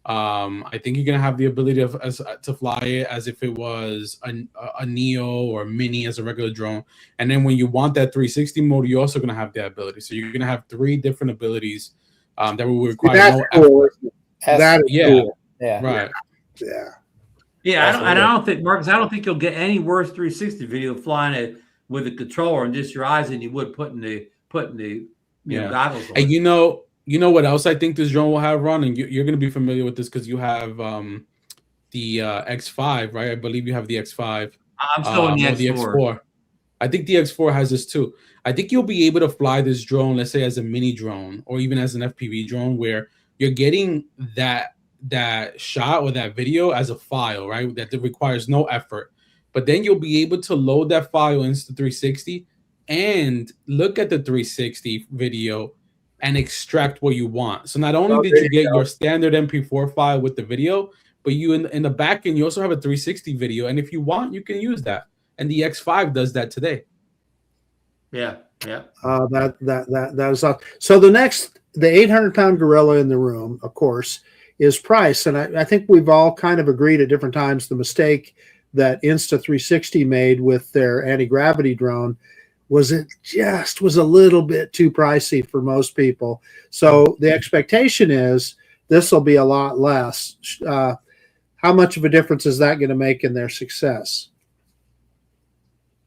I think you're going to have the ability to fly it as if it was a Neo or Mini as a regular drone. And then when you want that 360 mode, you're also going to have that ability. So you're going to have 3 different abilities that will require no effort. That is cool. Yeah. Right. Yeah. Yeah, I don't think, Marcus, I don't think you'll get any worse 360 video flying it with a controller and just your eyes than you would putting the goggles on. And you know what else I think this drone will have run, and you're going to be familiar with this because you have the X5, right? I believe you have the X5. I'm still in the X4. I think the X4 has this too. I think you'll be able to fly this drone, let's say as a mini drone or even as an FPV drone, where you're getting that shot or that video as a file, right? That requires no effort. But then you'll be able to load that file into 360 and look at the 360 video and extract what you want. So not only did you get your standard MP4 file with the video, but you in the back end, you also have a 360 video. And if you want, you can use that. And the X5 does that today. Yeah. That is up. So the 800-pound gorilla in the room, of course, is price. And I think we've all kind of agreed at different times the mistake that Insta360 made with their anti-gravity drone was it just was a little bit too pricey for most people. So the expectation is this will be a lot less. How much of a difference is that going to make in their success?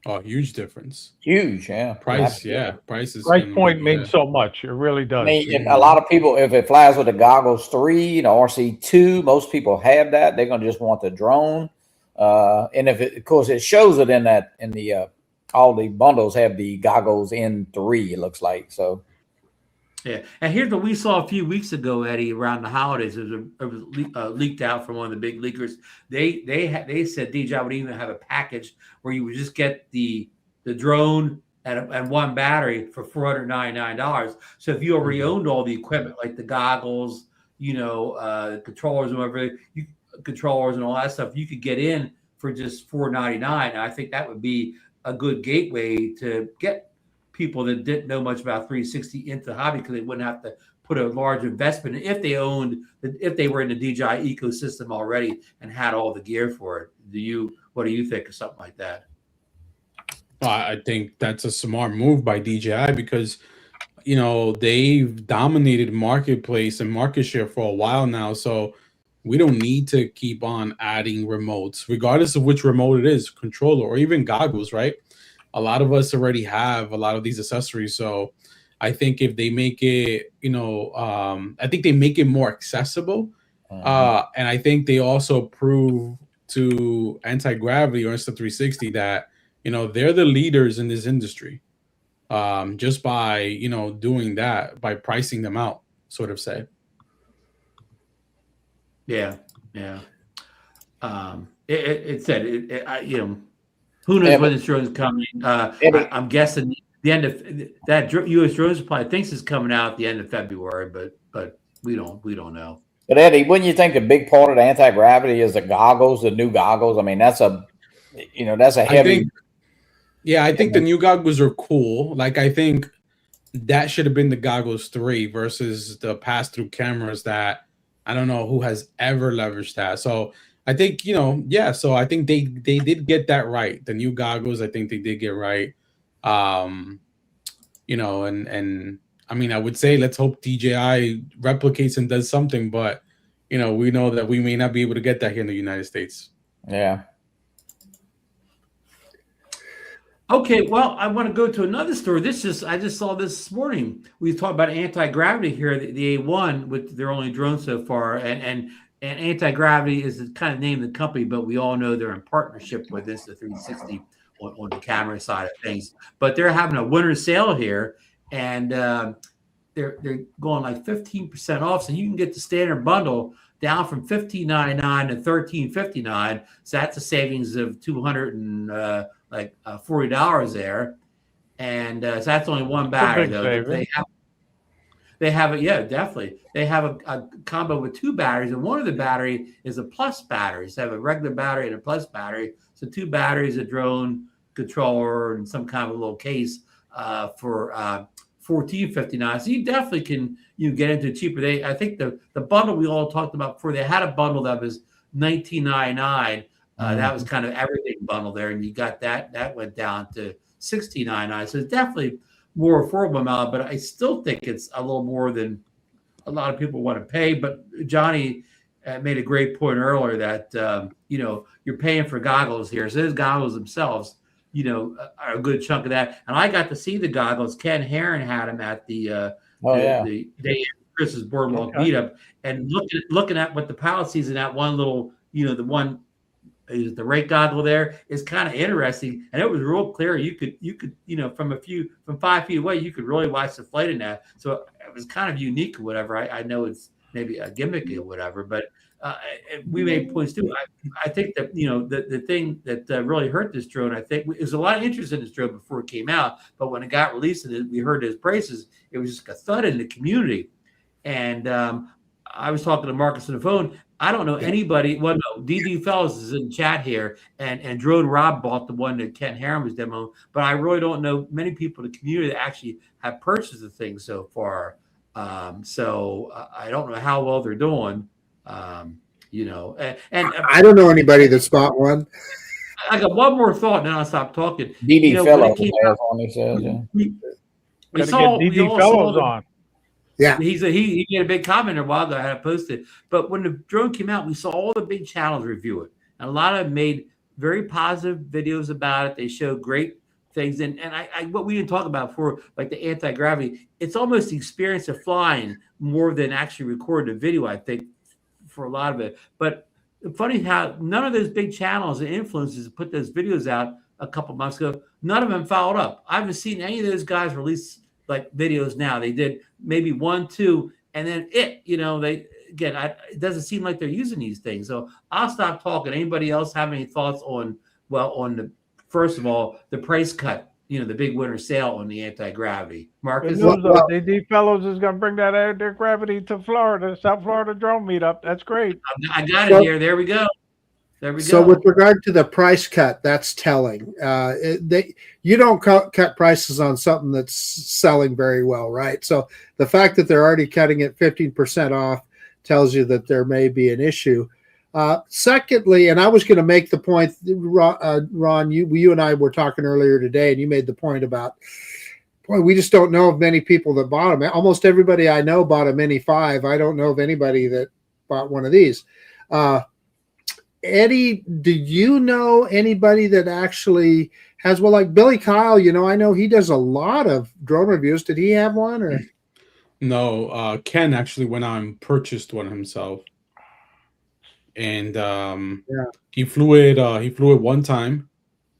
Oh, huge difference. Huge, yeah. Price, yeah. Price point means so much. It really does. I mean, a lot of people, if it flies with the goggles 3, RC2, most people have that. They're going to just want the drone. And if it, of course, it shows it in the all the bundles have the goggles in 3. It looks like so. Yeah, and here's what we saw a few weeks ago, Eddie, around the holidays. It was leaked out from one of the big leakers. They said DJI would even have a package where you would just get the drone and one battery for $499. So if you already owned all the equipment, like the goggles, controllers and whatever, controllers and all that stuff, you could get in for just $499. And I think that would be a good gateway to get people that didn't know much about 360 into the hobby, because they wouldn't have to put a large investment if they were in the DJI ecosystem already and had all the gear for it. What do you think of something like that? I think that's a smart move by DJI because, they've dominated marketplace and market share for a while now. So we don't need to keep on adding remotes, regardless of which remote it is, controller or even goggles, right? A lot of us already have a lot of these accessories. So I think if they make it, I think they make it more accessible. And I think they also prove to Anti-Gravity or Insta360 that, they're the leaders in this industry. Just by, doing that, by pricing them out, sort of say. Yeah. It said, who knows when this drone is coming? I'm guessing the end of that U.S. drone supply thinks it's coming out at the end of February, but we don't know. But Eddie, wouldn't you think a big part of the anti-gravity is the goggles, the new goggles? I mean, that's a heavy. I think the new goggles are cool. Like, I think that should have been the goggles 3 versus the pass-through cameras that I don't know who has ever leveraged that. So I think, so I think they did get that right. The new goggles, I think they did get right. And I mean, I would say let's hope DJI replicates and does something, but we know that we may not be able to get that here in the United States. Yeah. Okay, well, I want to go to another story. I just saw this morning. We talked about anti-gravity here, the A1 with their only drone so far, and anti-gravity is the kind of name of the company, but we all know they're in partnership with Insta360 on the camera side of things. But they're having a winter sale here, and they're going like 15% off, so you can get the standard bundle down from $15.99 to $13.59. So that's a savings of $240 there, and so that's only one battery though. They have it, yeah, definitely. They have a combo with 2 batteries, and one of the battery is a plus battery. So they have a regular battery and a plus battery. So 2 batteries, a drone controller, and some kind of a little case for $14.59. So you definitely can get into cheaper. I think the bundle we all talked about before, they had a bundle that was $19.99. That was kind of everything bundle there, and you got that went down to $16.99. So it's definitely more affordable amount, but I still think it's a little more than a lot of people want to pay. But Johnny made a great point earlier that you're paying for goggles here. So those goggles themselves, are a good chunk of that. And I got to see the goggles. Ken Herron had them at the day Chris's Boardwalk meetup, and looking at what the pilot sees in that one little, the one. The rate goggle there is kind of interesting, and it was real clear. You could from 5 feet away, you could really watch the flight in that. So it was kind of unique or whatever. I know it's maybe a gimmick or whatever, but we made points too. I think that the thing that really hurt this drone, I think, there's a lot of interest in this drone before it came out, but when it got released and we heard his praises, it was just a thud in the community. And I was talking to Marcus on the phone. I don't know anybody. Well, no, DD Fellows is in chat here, and Drone Rob bought the one that Ken Herron was demoing, but I really don't know many people in the community that actually have purchased the thing so far. So I don't know how well they're doing. And I don't know anybody that's bought one. I got one more thought, and then I'll stop talking. DD Fellows on, he says. We saw DD Fellows on. Yeah, he made a big comment a while ago. I had to post it. But when the drone came out, we saw all the big channels review it, and a lot of them made very positive videos about it. They showed great things, and I what we didn't talk about before, like the anti-gravity. It's almost the experience of flying more than actually recording a video, I think, for a lot of it. But funny how none of those big channels and influencers put those videos out a couple months ago. None of them followed up. I haven't seen any of those guys release like videos now. They did maybe 1, 2, and then it doesn't seem like they're using these things. So I'll stop talking. Anybody else have any thoughts on the, first of all, the price cut, the big winter sale on the anti-gravity? Marcus? DD Fellows is going to bring that anti-gravity to Florida, South Florida drone meetup. That's great. I got it here. There we go. So with regard to the price cut, that's telling. You don't cut prices on something that's selling very well, right? So the fact that they're already cutting it 15% off tells you that there may be an issue. Secondly, and I was going to make the point, Ron, you and I were talking earlier today, and you made the point about, boy, we just don't know of many people that bought them. Almost everybody I know bought a Mini 5. I don't know of anybody that bought one of these. Eddie, do you know anybody that actually has, well, like Billy Kyle, I know he does a lot of drone reviews. Did he have one or? No, Ken actually went out and purchased one himself. And he flew it one time.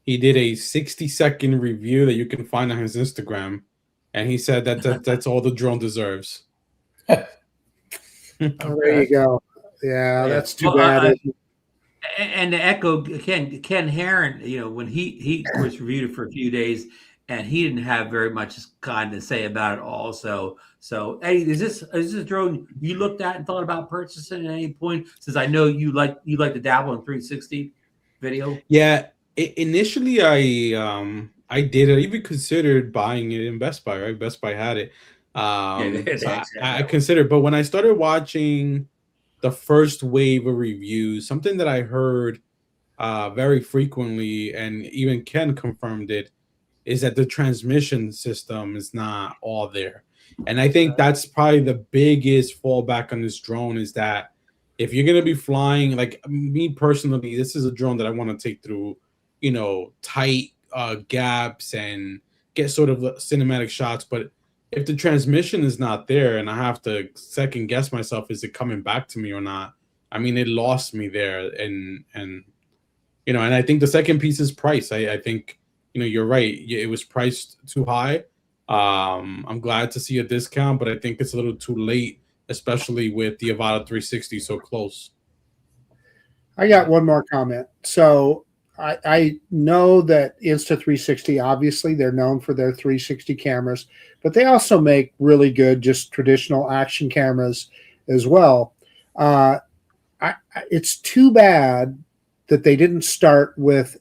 He did a 60-second review that you can find on his Instagram. And he said that's all the drone deserves. Oh, there you go. Yeah, that's too bad. And to echo Ken Herron, when he of course reviewed it for a few days, and he didn't have very much kind to say about it all. So Eddie, is this a drone you looked at and thought about purchasing at any point? Since I know you like to dabble in 360 video. Yeah, initially I did. I even considered buying it in Best Buy. Right, Best Buy had it. I considered, but when I started watching the first wave of reviews, something that I heard very frequently, and even Ken confirmed it, is that the transmission system is not all there. And I think that's probably the biggest fallback on this drone, is that if you're going to be flying, like me personally, this is a drone that I want to take through, tight gaps and get sort of cinematic shots. But if the transmission is not there and I have to second guess myself, is it coming back to me or not? I mean, it lost me there. And I think the second piece is price. I think, you're right. It was priced too high. I'm glad to see a discount, but I think it's a little too late, especially with the Avata 360 so close. I got one more comment. So I know that Insta360, obviously, they're known for their 360 cameras, but they also make really good just traditional action cameras as well. It's too bad that they didn't start with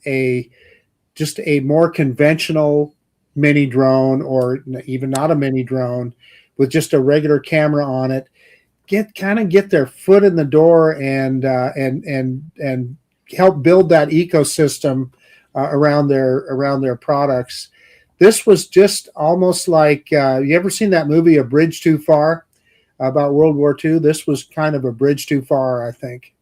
just a more conventional mini drone, or even not a mini drone, with just a regular camera on it. Get their foot in the door and help build that ecosystem around their products. This was just almost like, you ever seen that movie A Bridge Too Far about World War II? This was kind of a bridge too far, I think.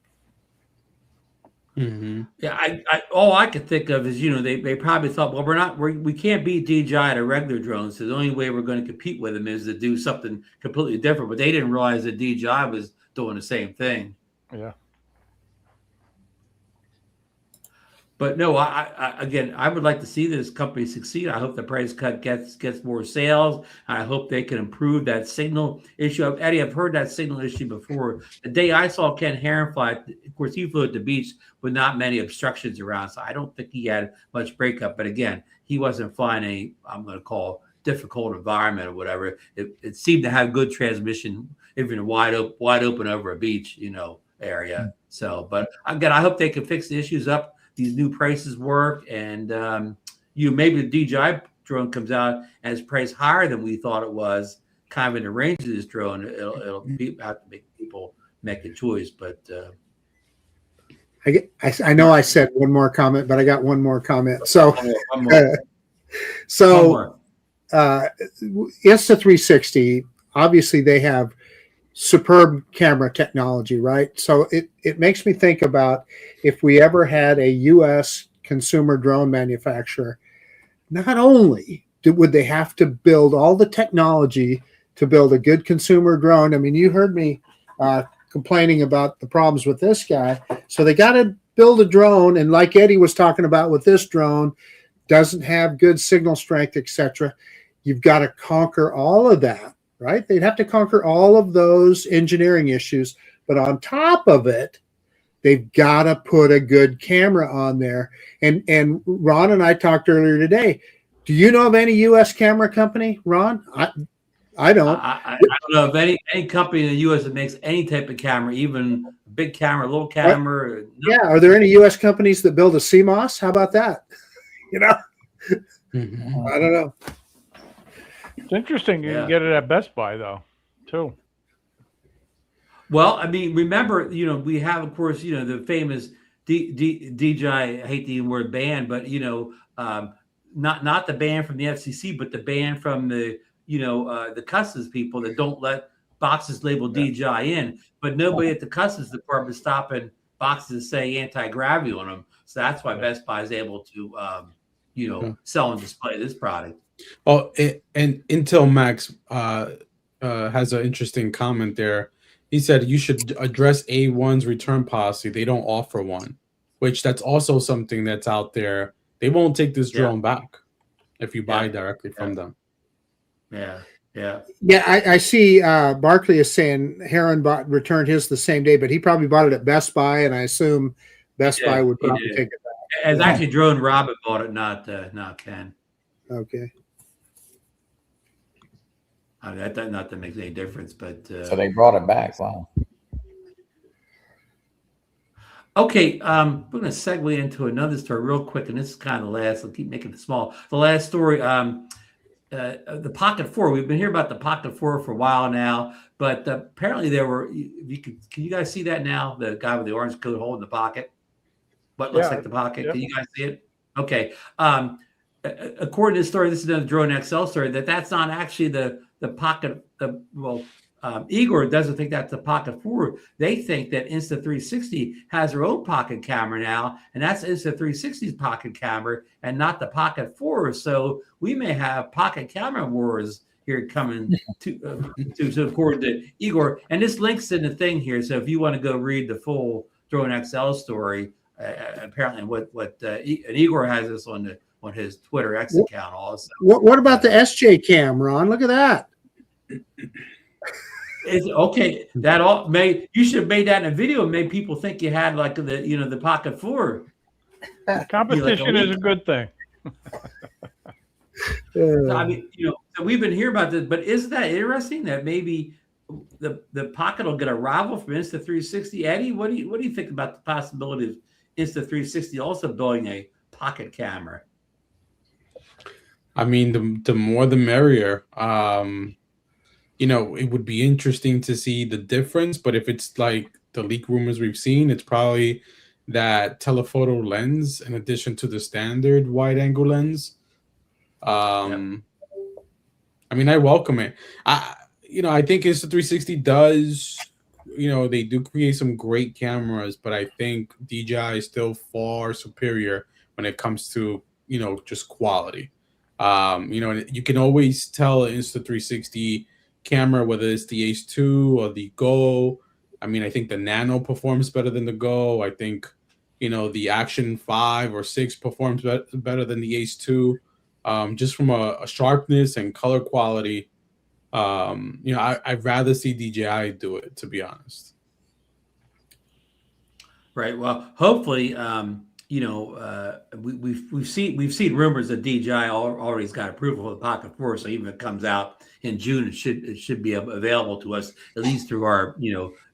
Mm-hmm. Yeah, all I could think of is, they probably thought, well, we can't beat DJI at a regular drone, so the only way we're going to compete with them is to do something completely different. But they didn't realize that DJI was doing the same thing. Yeah. But no, I would like to see this company succeed. I hope the price cut gets more sales. I hope they can improve that signal issue. Eddie, I've heard that signal issue before. The day I saw Ken Herron fly, of course, he flew at the beach with not many obstructions around, so I don't think he had much breakup. But again, he wasn't flying a, I'm going to call, difficult environment or whatever. It seemed to have good transmission, even wide open over a beach, area. So, but again, I hope they can fix the issues up. These new prices work, and maybe the DJI drone comes out and it's priced higher than we thought it was, kind of in the range of this drone. It'll have to make people make a choice. But I know I said one more comment, but I got one more comment. So, Insta360, obviously they have superb camera technology, right? So it makes me think about if we ever had a U.S. consumer drone manufacturer, not only would they have to build all the technology to build a good consumer drone. I mean, you heard me complaining about the problems with this guy. So they got to build a drone, and like Eddie was talking about with this drone, doesn't have good signal strength, etc. You've got to conquer all of that. Right? They'd have to conquer all of those engineering issues. But on top of it, they've got to put a good camera on there. And Ron and I talked earlier today. Do you know of any U.S. camera company, Ron? I don't. I don't know of any company in the U.S. that makes any type of camera, even a big camera, little camera. No. Yeah. Are there any U.S. companies that build a CMOS? How about that? Mm-hmm. I don't know. It's interesting you can get it at Best Buy, though, too. Well, I mean, remember, we have, of course, the famous DJI, I hate the even word ban, but, not the ban from the FCC, but the ban from the, the customs people that don't let boxes labeled DJI in. But nobody at the customs department is stopping boxes that say anti-gravity on them. So that's why Best Buy is able to sell and display this product. Oh, and Intel Max has an interesting comment there. He said you should address A1's return policy. They don't offer one, which that's also something that's out there. They won't take this drone back if you buy directly from them. Yeah. I see Barkley is saying Heron returned his the same day, but he probably bought it at Best Buy, and I assume Best Buy would probably take it back. It's actually Drone Robert bought it, not Ken. Okay. I mean, that not that makes any difference, but so they brought it back. Wow. Okay, we're going to segue into another story real quick, and this is kind of the last. I'll keep making it small. The last story, the Pocket 4. We've been hearing about the Pocket 4 for a while now, but apparently there were. Can you guys see that now? The guy with the orange coat holding the pocket. What looks like the pocket? Yep. Can you guys see it? Okay. According to this story, this is another DroneXL story. That's not actually the Pocket. Igor doesn't think that's the Pocket 4. They think that Insta360 has their own pocket camera now, and that's Insta360's pocket camera and not the Pocket 4. So we may have pocket camera wars here coming to according to Igor. And this links in the thing here. So if you want to go read the full DroneXL story, apparently and Igor has this on his Twitter X account also. What about the SJ cam, Ron? Look at that. It's okay. You should have made that in a video and made people think you had like the Pocket 4. Competition is a good thing. So, I mean, so we've been hearing about this, but isn't that interesting that maybe the Pocket will get a rival from Insta360? Eddie, what do you think about the possibility of Insta360 also building a pocket camera? I mean, the more the merrier. It would be interesting to see the difference, but if it's like the leak rumors we've seen, it's probably that telephoto lens in addition to the standard wide angle lens. I mean, I welcome it. I think Insta360 does, they do create some great cameras, but I think DJI is still far superior when it comes to, just quality. You can always tell Insta360 camera, whether it's the Ace 2 or the Go. I mean, I think the Nano performs better than the Go. I think, the Action 5 or 6 performs better than the Ace 2. Just from a sharpness and color quality, I'd rather see DJI do it, to be honest. Right. Well, hopefully, we've seen rumors that DJI already's got approval for the Pocket 4, so even if it comes out in June, it should be available to us at least through our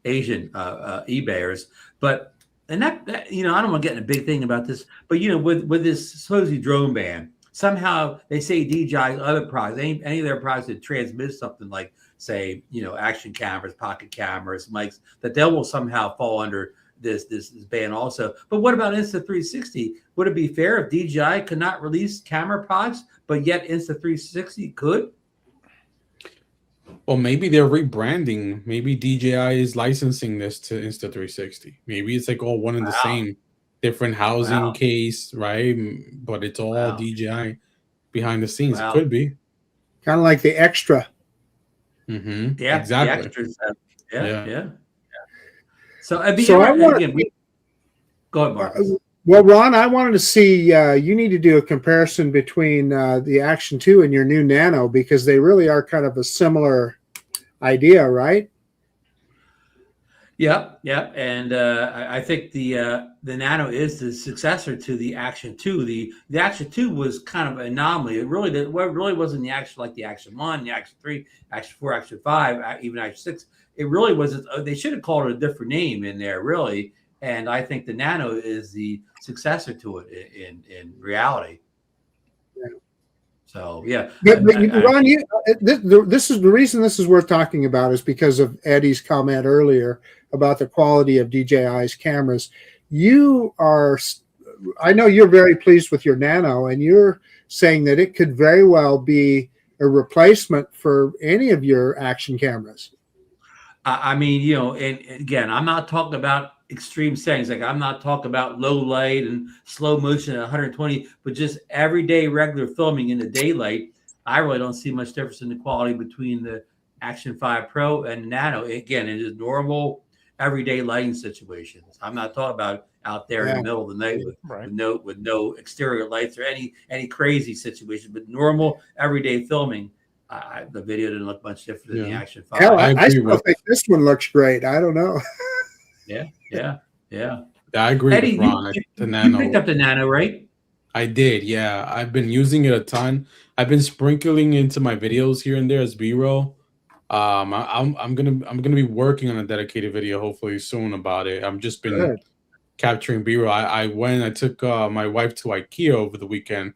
Asian eBayers. But that I don't want to get in a big thing about this, but with this supposedly drone ban, somehow they say DJI's other products, any of their products that transmit something like, say, action cameras, pocket cameras, mics, that they will somehow fall under this ban also. But what about Insta360? Would it be fair if DJI could not release camera products, but yet Insta360 could? Well, maybe they're rebranding. Maybe DJI is licensing this to Insta360. Maybe it's like all one and the same, different housing case, right? But it's all DJI behind the scenes. It could be kind of like the Extra. Mm-hmm. Yeah, exactly. The extras, yeah. So, go ahead, Mark. Well, Ron, I wanted to see, you need to do a comparison between the Action 2 and your new Nano, because they really are kind of a similar idea, right? Yeah. And I think the Nano is the successor to the Action 2. The Action 2 was kind of an anomaly. It really wasn't the Action like the Action 1, the Action 3, Action 4, Action 5, even Action 6. It really wasn't. They should have called it a different name in there, really. And I think the Nano is the successor to it in reality. Yeah. So, yeah. Ron, this is the reason this is worth talking about is because of Eddie's comment earlier about the quality of DJI's cameras. I know you're very pleased with your Nano, and you're saying that it could very well be a replacement for any of your action cameras. I mean, and again, I'm not talking about extreme settings. Like I'm not talking about low light and slow motion at 120, but just everyday regular filming in the daylight. I really don't see much difference in the quality between the Action 5 Pro and Nano. Again, it is normal everyday lighting situations. I'm not talking about out there in the middle of the night with no exterior lights or any crazy situation, but normal everyday filming. The video didn't look much different than the Action 5. Hell, I still think this one looks great. I don't know. Yeah. I agree Eddie, with Ron. The Nano. You picked up the Nano, right? I did, yeah. I've been using it a ton. I've been sprinkling into my videos here and there as B-roll. I'm gonna be working on a dedicated video hopefully soon about it. I've just been capturing B-roll. I took my wife to IKEA over the weekend,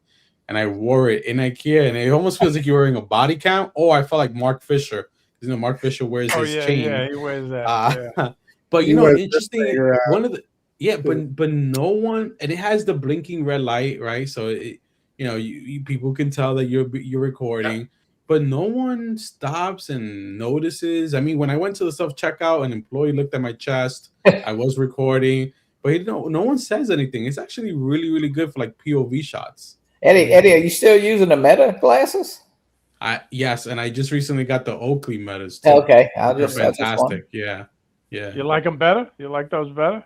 and I wore it in IKEA, and it almost feels like you're wearing a body count. Oh, I felt like Mark Fisher. You know, Mark Fisher wears his chain. Yeah, he wears that. But you know, interesting. One of the but no one, and it has the blinking red light, right? So it, you know, you people can tell that you're recording, but no one stops and notices. I mean, when I went to the self checkout, an employee looked at my chest. I was recording, but no one says anything. It's actually really, really good for like POV shots. Eddie, are you still using the Meta glasses? Yes, and I just recently got the Oakley Metas too. Okay, they're fantastic. Yeah. You like them better? You like those better?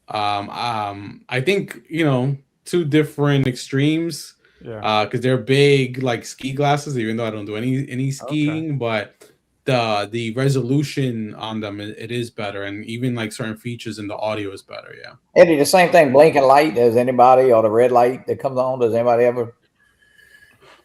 I think, you know, two different extremes. Yeah. Because they're big like ski glasses, even though I don't do any skiing, but the resolution on them it is better, and even like certain features in the audio is better. Yeah. Eddie, the same thing, blinking light. Does anybody, or the red light that comes on? Does anybody ever?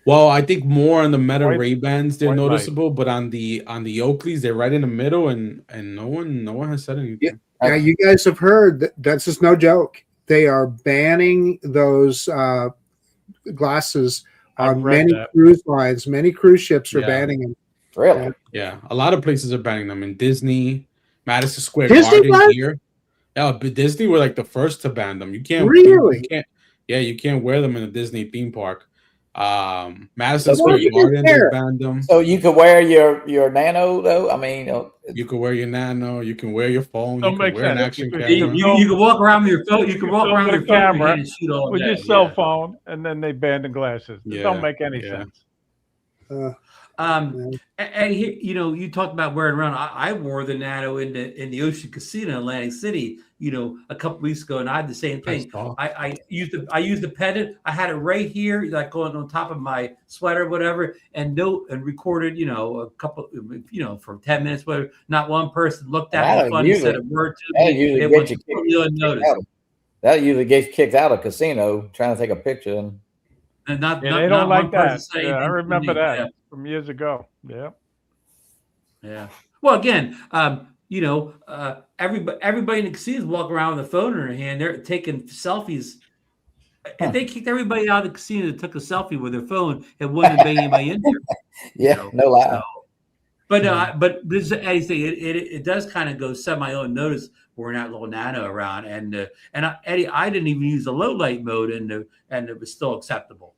Well, I think more on the Meta Ray-Bans they're noticeable, but on the Oakleys they're right in the middle, and no one has said anything. Yeah, you guys have heard that's just no joke. They are banning those glasses on many cruise lines. Many cruise ships are banning them. Really? Yeah, a lot of places are banning them. In Disney, Madison Square Garden here. Yeah, but Disney were like the first to ban them. You can't really. You can't wear them in a Disney theme park. Madison Square Garden, they banned them. So you could wear your Nano though. I mean, you could wear your Nano. You can wear your phone. Don't you can wear an action camera. You can walk around with your phone. You can walk around with your camera and shoot all with your cell phone, and then they ban the glasses. It don't make any sense. And you know, you talked about wearing around. I wore the Nano in the Ocean Casino in Atlantic City, you know, a couple weeks ago, and I had the same thing. I used the pendant. I had it right here, like going on top of my sweater, whatever, and recorded, you know, a couple, you know, for 10 minutes, whatever. Not one person looked at me, said a word to me. It was totally unnoticed. That usually gets kicked out of casino trying to take a picture. And they don't like that. Yeah, I remember that from years ago. Yeah. Well, again, you know, everybody in the casinos walk around with a phone in their hand. They're taking selfies. If they kicked everybody out of the casino that took a selfie with their phone, it wouldn't have been anybody in there. Yeah, no lie. So, but this, Eddie, it does kind of go semi-unnoticed wearing that little Nano around, and Eddie, I didn't even use the low light mode, and it was still acceptable.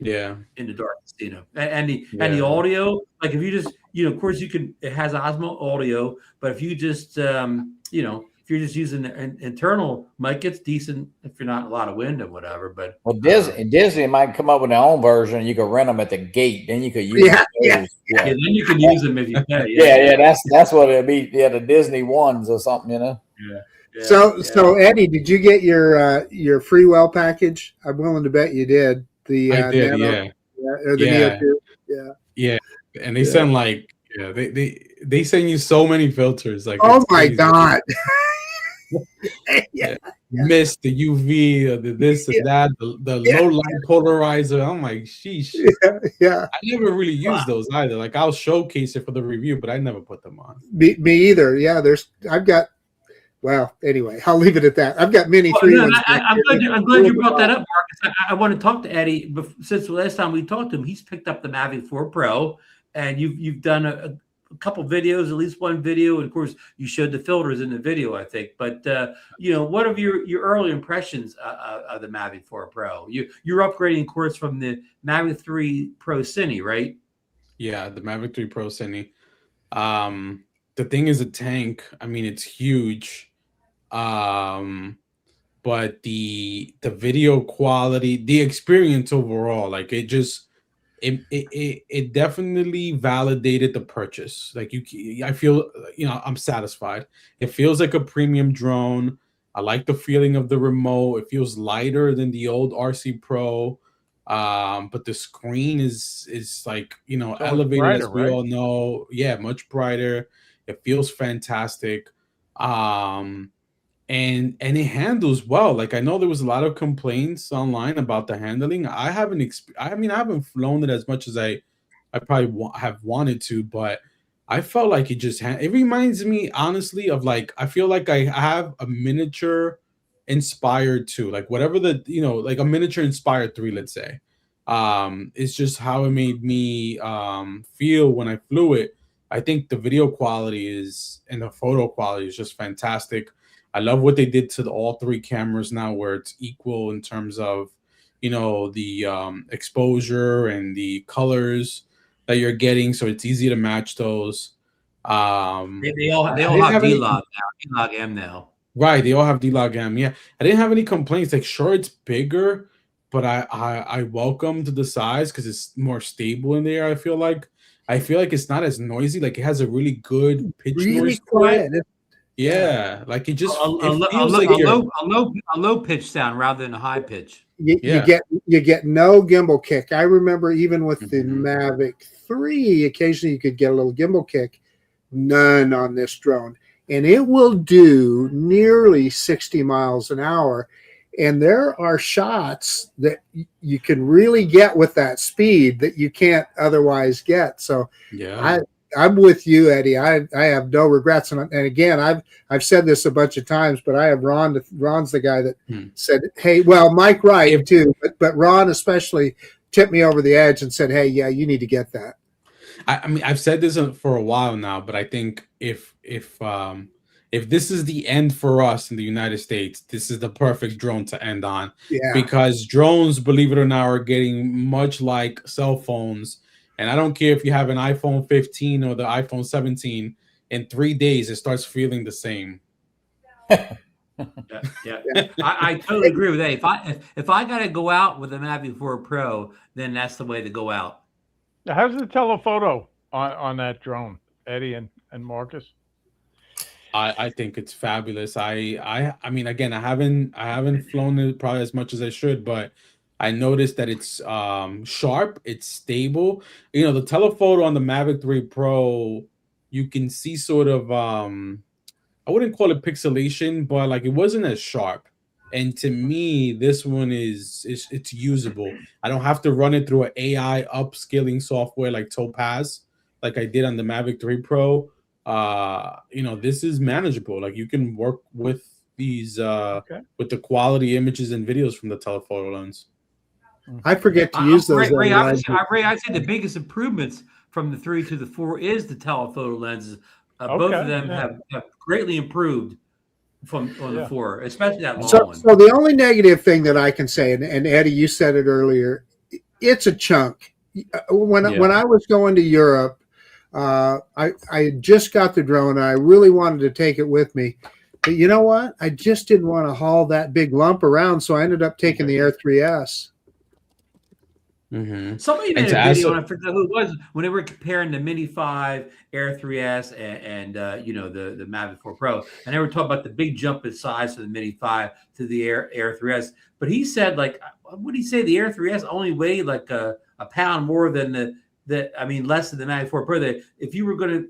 Yeah, in the dark casino, and the audio, like if you just, you know, of course it has Osmo audio, but if you just you know, if you're just using the internal mic, it's decent if you're not a lot of wind and whatever. But Disney might come up with their own version. You could rent them at the gate, then you could use them. Yeah, then you can use them if you pay. Yeah, that's what it'd be. Yeah, the Disney ones or something, you know. Yeah. So Eddie, did you get your free well package? I'm willing to bet you did. I did, Nano, or the Neo 2. Yeah. And they send like they send you so many filters. Like, oh my god. Mist, the UV, the this and that, the low light polarizer. I'm like, sheesh. Yeah. I never really used those either. Like, I'll showcase it for the review, but I never put them on. Me either. Yeah, I've got. Well, anyway, I'll leave it at that. I've got many free ones. I'm glad you brought that up, Marcus. I want to talk to Eddie. Since the last time we talked to him, he's picked up the Mavic 4 Pro, and you've done a couple videos, at least one video, and of course you showed the filters in the video, I think. But you know, what are your early impressions of the Mavic 4 Pro? You're upgrading, of course, from the Mavic 3 Pro Cine, right? Yeah, the Mavic 3 Pro Cine. The thing is a tank. I mean, it's huge. But the video quality, the experience overall, like it definitely validated the purchase. Like I feel, I'm satisfied. It feels like a premium drone. I like the feeling of the remote. It feels lighter than the old RC Pro. But the screen is like, So elevated, brighter, as we right? all know. Yeah, much brighter. It feels fantastic. And it handles well. Like, I know there was a lot of complaints online about the handling. I haven't flown it as much as I probably have wanted to, but I felt like it reminds me, honestly, of, like, I feel like I have a miniature Inspired 2, like whatever like a miniature Inspired 3, let's say. It's just how it made me feel when I flew it. I think the video quality and the photo quality is just fantastic. I love what they did to all three cameras now, where it's equal in terms of, the exposure and the colors that you're getting, so it's easy to match those. They all I didn't have have any. D-Log now, D-Log M now. Right, they all have D-Log M. Yeah, I didn't have any complaints. Like, sure, it's bigger, but I welcomed the size because it's more stable in there. I feel like it's not as noisy. Like, it has a really good pitch Really noise to it. quiet. Yeah, like it A feels like you're. low pitch sound rather than a high pitch. You Yeah. get no gimbal kick. I remember even with the Mhm. Mavic 3, occasionally you could get a little gimbal kick. None on this drone. And it will do nearly 60 miles an hour. And there are shots that you can really get with that speed that you can't otherwise get. So Yeah. I'm with you, Eddie. I have no regrets. And again, I've said this a bunch of times, but I have Ron's the guy that said, hey, well, Mike Wright too, but Ron especially tipped me over the edge and said, hey, yeah, you need to get that. I mean, I've said this for a while now, but I think if this is the end for us in the United States, this is the perfect drone to end on. Yeah. Because drones, believe it or not, are getting much like cell phones. And I don't care if you have an iPhone 15 or the iPhone 17, in 3 days, it starts feeling the same. Yeah. I totally agree with that. If I got to go out with a Mavic 4 Pro, then that's the way to go out. Now, how's the telephoto on that drone, Eddie and Marcus? I think it's fabulous. I mean, again, I haven't flown it probably as much as I should, but I noticed that it's sharp, it's stable. The telephoto on the Mavic 3 Pro, you can see sort of I wouldn't call it pixelation, but like it wasn't as sharp. And to me, this one it's usable. I don't have to run it through an AI upscaling software like Topaz, like I did on the Mavic 3 Pro. This is manageable. Like, you can work with these with the quality images and videos from the telephoto lens. I forget to use those. Ray, I'd say the biggest improvements from the 3 to the 4 is the telephoto lenses. Both of them have greatly improved on the 4, especially that long one. So the only negative thing that I can say, and Eddie, you said it earlier, it's a chunk. When I was going to Europe, I just got the drone and I really wanted to take it with me. But you know what? I just didn't want to haul that big lump around, so I ended up taking the Air 3S. Mm-hmm. Somebody made a video, and I forget who it was, when they were comparing the Mini 5, Air 3S, and the Mavic 4 Pro, and they were talking about the big jump in size from the Mini 5 to the Air 3S. But he said, like, what did he say? The Air 3S only weighed like a pound more than less than the Mavic 4 Pro. That if you're gonna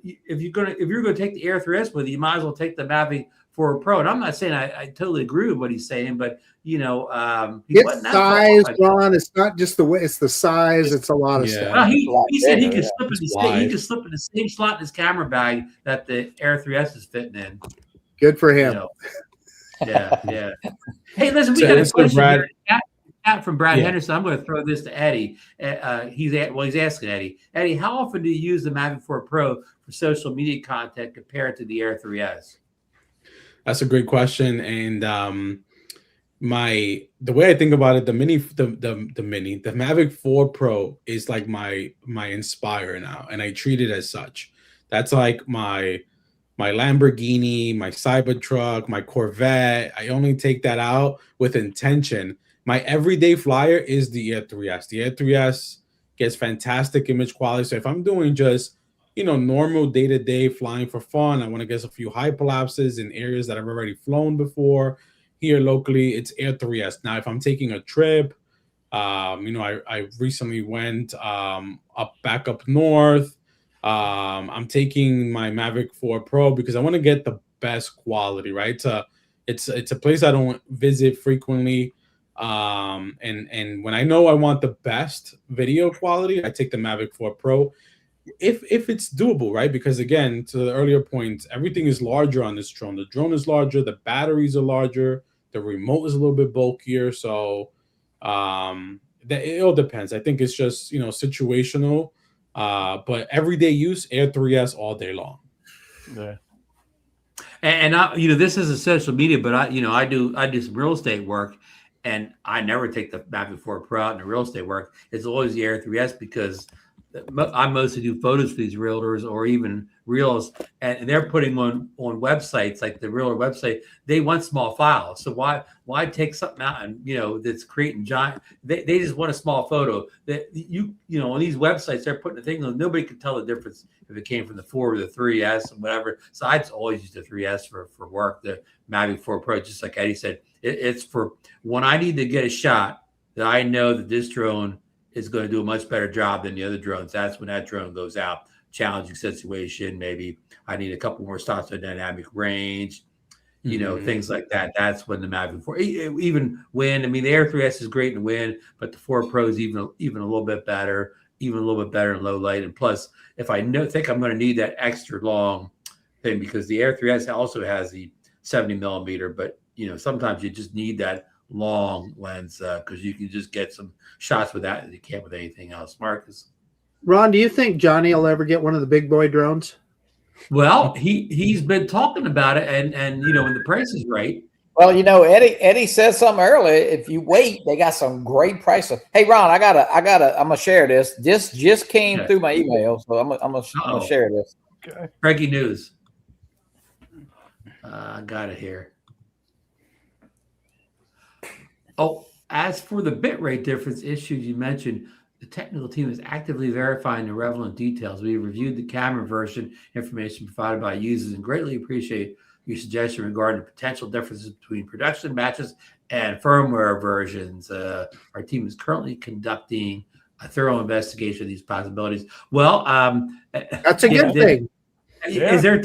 take the Air 3S with you, you might as well take the Mavic 4 Pro. And I'm not saying I totally agree with what he's saying, but it's size, Ron. It's not just the way; it's the size. It's a lot of stuff. Well, he said he could slip in the same slot in his camera bag that the Air 3S is fitting in. Good for him. Yeah. Hey, listen, we got a question here. From Brad Henderson. I'm going to throw this to Eddie. He's asking Eddie. Eddie, how often do you use the Mavic 4 Pro for social media content compared to the Air 3S? That's a great question, and the way I think about it, the Mavic 4 Pro is like my Inspire now, and I treat it as such. That's like my my Lamborghini, my Cybertruck, my Corvette. I only take that out with intention. My everyday flyer is the Air 3S. The Air 3S gets fantastic image quality. So if I'm doing just, normal day-to-day flying for fun, I want to get a few hyperlapses in areas that I've already flown before here locally, it's Air 3S. Now, if I'm taking a trip, I recently went back up north. I'm taking my Mavic 4 Pro because I want to get the best quality, right? It's a place I don't visit frequently. And when I know I want the best video quality, I take the Mavic 4 Pro if it's doable, right? Because again, to the earlier point, everything is larger on this drone. The drone is larger, the batteries are larger, the remote is a little bit bulkier. So it all depends. I think it's just situational. But everyday use, Air 3S all day long. Yeah. And this is a social media, but I do some real estate work, and I never take the Mavic 4 Pro out in the real estate work. It's always the Air 3S because I mostly do photos for these realtors or even reels, and they're putting on websites like the realtor website. They want small files, so why take something out and that's creating giant? They just want a small photo. That on these websites they're putting the thing on. Nobody can tell the difference if it came from the 4 or the 3S or whatever. So I just always use the 3S for work. The Mavic 4 Pro, just like Eddie said, it's for when I need to get a shot that I know that this drone is going to do a much better job than the other drones. That's when that drone goes out. Challenging situation. Maybe I need a couple more stops of dynamic range, things like that. That's when the Mavic 4, even wind. I mean, the Air 3S is great in wind, but the 4 Pro is even a little bit better, in low light. And plus, if I think I'm going to need that extra long thing, because the Air 3S also has the 70 millimeter, but sometimes you just need that long lens because you can just get some shots with that you can't with anything else. Marcus? Ron, do you think Johnny will ever get one of the big boy drones? Well, he's been talking about it, and when the price is right. Well, Eddie said something earlier. If you wait, they got some great prices. Hey, Ron, I'm gonna share this. This just came through my email, so I'm gonna share this. Okay. Breaking news. I got it here. Oh, as for the bitrate difference issues you mentioned, the technical team is actively verifying the relevant details. We reviewed the camera version information provided by users and greatly appreciate your suggestion regarding the potential differences between production batches and firmware versions. Our team is currently conducting a thorough investigation of these possibilities. Well, that's a good thing. Is there a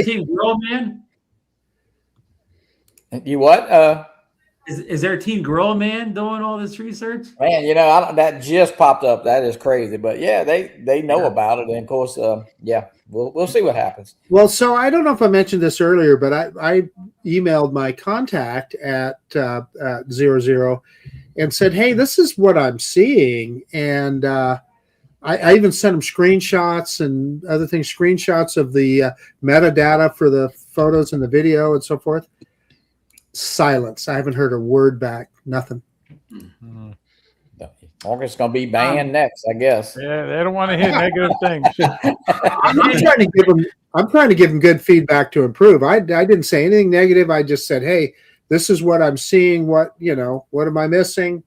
team girl, man? You what? Is there a team Gorilla Man doing all this research? Man, that just popped up. That is crazy. But yeah, they know about it, and of course, we'll see what happens. Well, so I don't know if I mentioned this earlier, but I emailed my contact at 00 and said, "Hey, this is what I'm seeing," and I even sent them screenshots and other things, screenshots of the metadata for the photos and the video and so forth. Silence. I haven't heard a word back. Nothing. August's going to be banned next, I guess. Yeah, they don't want to hear negative things. I'm trying to give them good feedback to improve. I didn't say anything negative. I just said, "Hey, this is what I'm seeing. What am I missing?"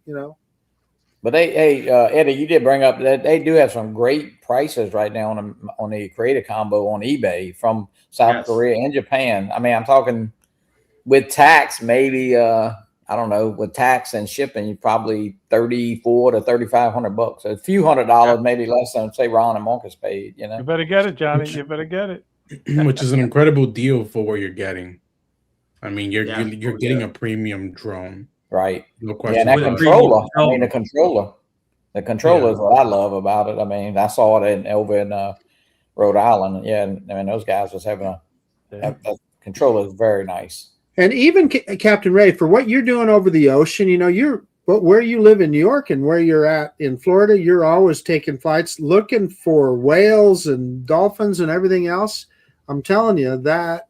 But Eddie, you did bring up that they do have some great prices right now on the Creative Combo on eBay from South Korea and Japan. I mean, I'm talking. With tax, maybe I don't know. With tax and shipping, you probably $3,400 to $3,500. A few $100, maybe less than say Ron and Marcus paid. You better get it, Johnny. You better get it. Which is an incredible deal for what you're getting. I mean, you're getting a premium drone, right? No question. Yeah, and that controller. I mean, the controller is what I love about it. I mean, I saw it over in Rhode Island. Yeah, I mean, those guys was having that controller is very nice. And even Captain Ray, for what you're doing over the ocean, where you live in New York and where you're at in Florida, you're always taking flights looking for whales and dolphins and everything else. I'm telling you, that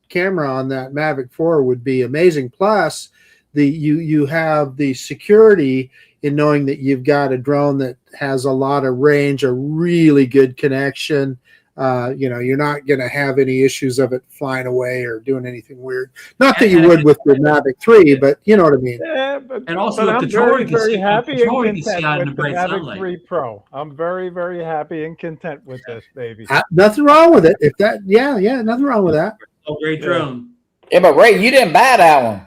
camera on that Mavic 4 would be amazing. Plus, you have the security in knowing that you've got a drone that has a lot of range, a really good connection. You're not going to have any issues of it flying away or doing anything weird. Not that you would with the Mavic 3, but you know what I mean. Yeah, but also but the I'm controller very, you can very see, happy and controller you can see content out in the with the bright Mavic sunlight. 3 Pro. I'm very, very happy and content with this, baby. Nothing wrong with it. If that, yeah, nothing wrong with that. Oh, great drone. Yeah, but Ray, you didn't buy that one.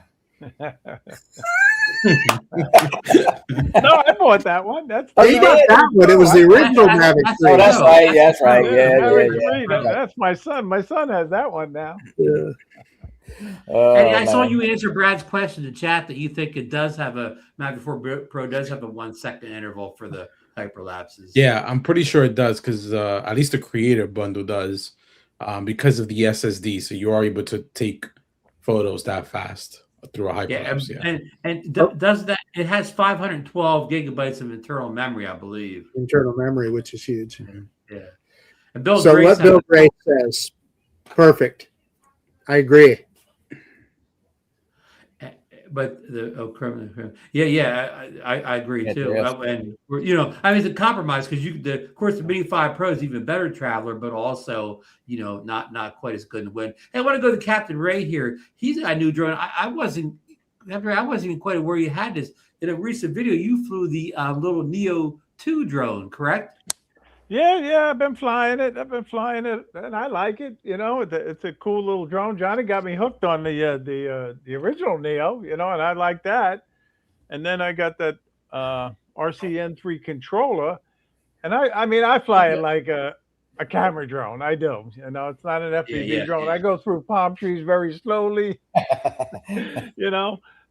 No, I bought that one. That's You got that one. It was the original Mavic 3. Oh, that's right. That's right. Yeah. That's my son. My son has that one now. Yeah. And I saw you answer Brad's question in the chat that you think it does have a Mavic 4 Pro does have a 1 second interval for the hyperlapses. Yeah, I'm pretty sure it does because at least the creator bundle does because of the SSD. So you are able to take photos that fast through a hyperlapse. Does that? It has 512 gigabytes of internal memory, I believe. Internal memory, which is huge. Yeah. And Bill so Gray what Bill Gray says, perfect. I agree. But I agree too. And it's a compromise because of course the Mini 5 Pro is even better traveler, but also not quite as good to win. Hey, I want to go to Captain Ray here. He's got a new drone. I wasn't even quite aware you had this. In a recent video, you flew the little Neo 2 drone, correct? Yeah, I've been flying it, and I like it. It's a cool little drone. Johnny got me hooked on the original Neo, and I like that. And then I got that RCN3 controller, and I fly it like a camera drone. I do. It's not an FPV drone. I go through palm trees very slowly,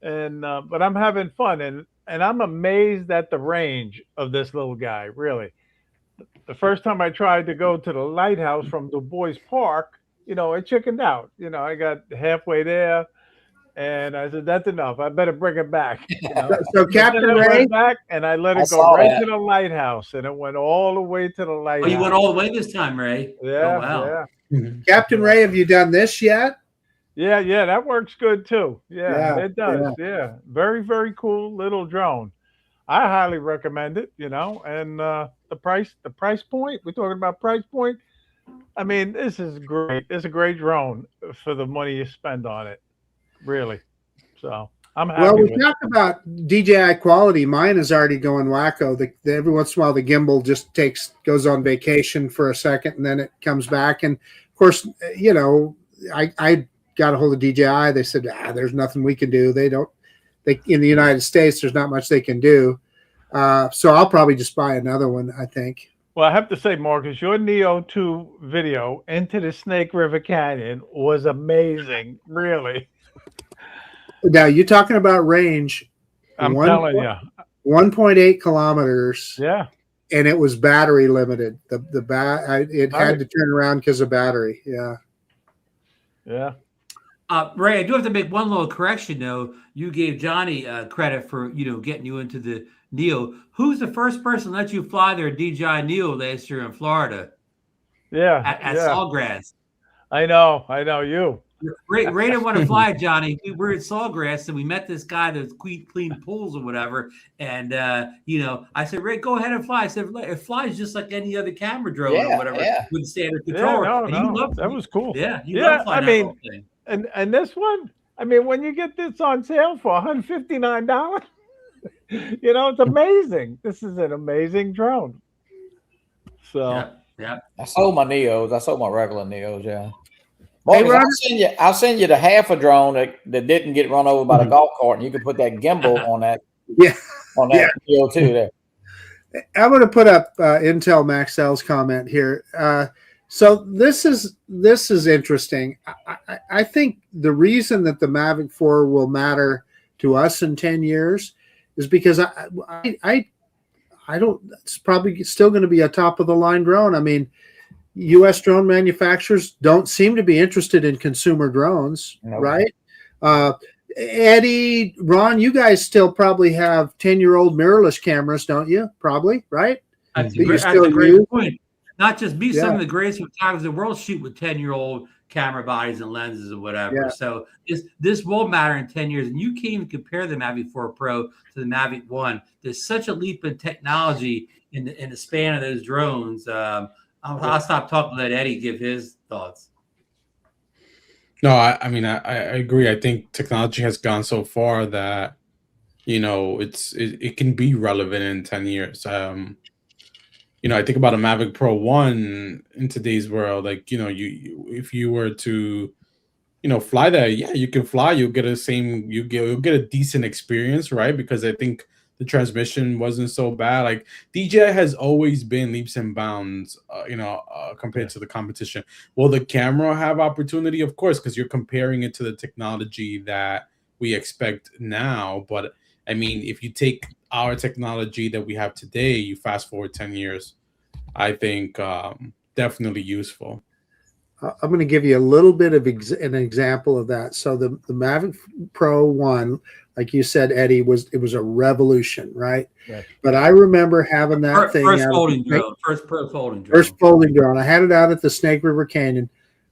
and but I'm having fun, and I'm amazed at the range of this little guy, really. The first time I tried to go to the lighthouse from Du Bois Park, I chickened out. I got halfway there, and I said, "That's enough. I better bring it back." So Captain Ray, went back, and I let it go right to the lighthouse, and it went all the way to the lighthouse. Oh, you went all the way this time, Ray? Yeah. Oh, wow. Yeah. Captain Ray, have you done this yet? Yeah, that works good too. Yeah, it does. Yeah, very, very cool little drone. I highly recommend it. And the price point. We're talking about price point. I mean, this is great. It's a great drone for the money you spend on it. Really. So I'm happy. Well, we talked about DJI quality. Mine is already going wacko. Every once in a while, the gimbal just goes on vacation for a second, and then it comes back. And of course, I got a hold of DJI. They said, there's nothing we can do. In the United States, there's not much they can do. So I'll probably just buy another one, I think. Well, I have to say, Marcus, your Neo 2 video into the Snake River Canyon was amazing. Really. Now, you're talking about range. I'm telling you. 1.8 kilometers. Yeah. And it was battery limited. It had to turn around because of battery. Yeah. Yeah. Ray, I do have to make one little correction, though. You gave Johnny credit for getting you into the Neo. Who's the first person to let you fly their DJI Neo last year in Florida? Yeah, at Sawgrass. I know you. Ray didn't want to fly, Johnny. We were at Sawgrass and we met this guy that clean pools or whatever. And I said, Ray, go ahead and fly. I said, it flies just like any other camera drone or whatever with standard controller. No, that was cool. Yeah, loved flying that whole thing. And this one, when you get this on sale for $159, it's amazing. This is an amazing drone. So yeah. I sold my Neos. I sold my regular Neos. Yeah. Marcus, I'll send you the half a drone that didn't get run over by the golf cart, and you can put that gimbal on that. On that Neo too. There. I'm going to put up Intel Maxell's comment here. So this is interesting. I think the reason that the Mavic 4 will matter to us in 10 years is because I don't. It's probably still going to be a top of the line drone. I mean, U.S. drone manufacturers don't seem to be interested in consumer drones, right? Eddie, Ron, you guys still probably have 10-year-old mirrorless cameras, don't you? Probably, right? That's a great point. Not just me, some of the greatest photographers in the world shoot with 10-year-old camera bodies and lenses or whatever. Yeah. So this will matter in 10 years. And you can't even compare the Mavic 4 Pro to the Mavic 1. There's such a leap in technology in the span of those drones. I'll stop talking. Let Eddie give his thoughts. No, I mean, I agree. I think technology has gone so far that, it can be relevant in 10 years. I think about a Mavic Pro 1 in today's world. Like, you if you were to, fly that, yeah, you can fly. You'll get you'll get a decent experience, right? Because I think the transmission wasn't so bad. Like DJI has always been leaps and bounds, compared to the competition. Will the camera have opportunity? Of course, because you're comparing it to the technology that we expect now. But I mean, if you take our technology that we have today, you fast forward 10 years, I think definitely useful. I'm going to give you a little bit of an example of that. So the Mavic Pro 1, like you said, Eddie, was a revolution, right? Yes. But I remember having that thing. First folding drone. First folding drone. First folding drone. I had it out at the Snake River Canyon.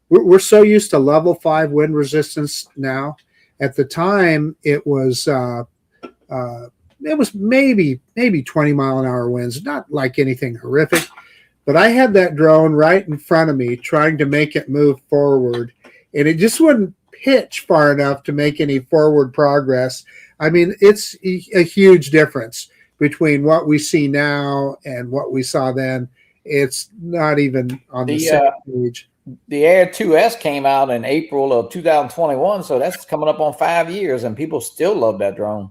We're so used to level 5 wind resistance now. At the time, it was maybe 20-mile-an-hour winds, not like anything horrific. But I had that drone right in front of me trying to make it move forward, and it just wouldn't pitch far enough to make any forward progress. I mean, it's a huge difference between what we see now and what we saw then. It's not even on the same page. The Air 2S came out in April of 2021, so that's coming up on 5 years, and people still love that drone.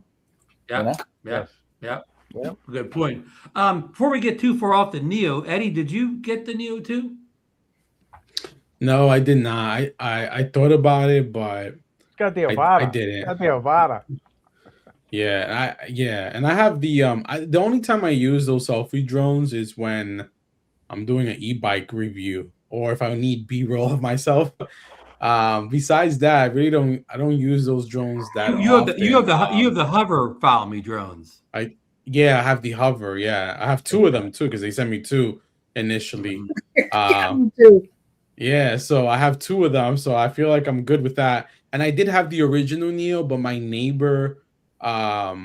Yeah, yeah. Good point. Before we get too far off the Neo, Eddie, did you get the Neo too? No, I did not. I thought about it, but it's got the Avata. I didn't. Got the Avata. Yeah, and I have the the only time I use those selfie drones is when I'm doing an e-bike review or if I need B-roll of myself. Besides that, I don't use those drones that often. You have the hover follow me drones. I have the hover. Yeah, I have 2 of them too because they sent me 2 initially. Yeah, so I have 2 of them, so I feel like I'm good with that. And I did have the original Neo, but my neighbor bought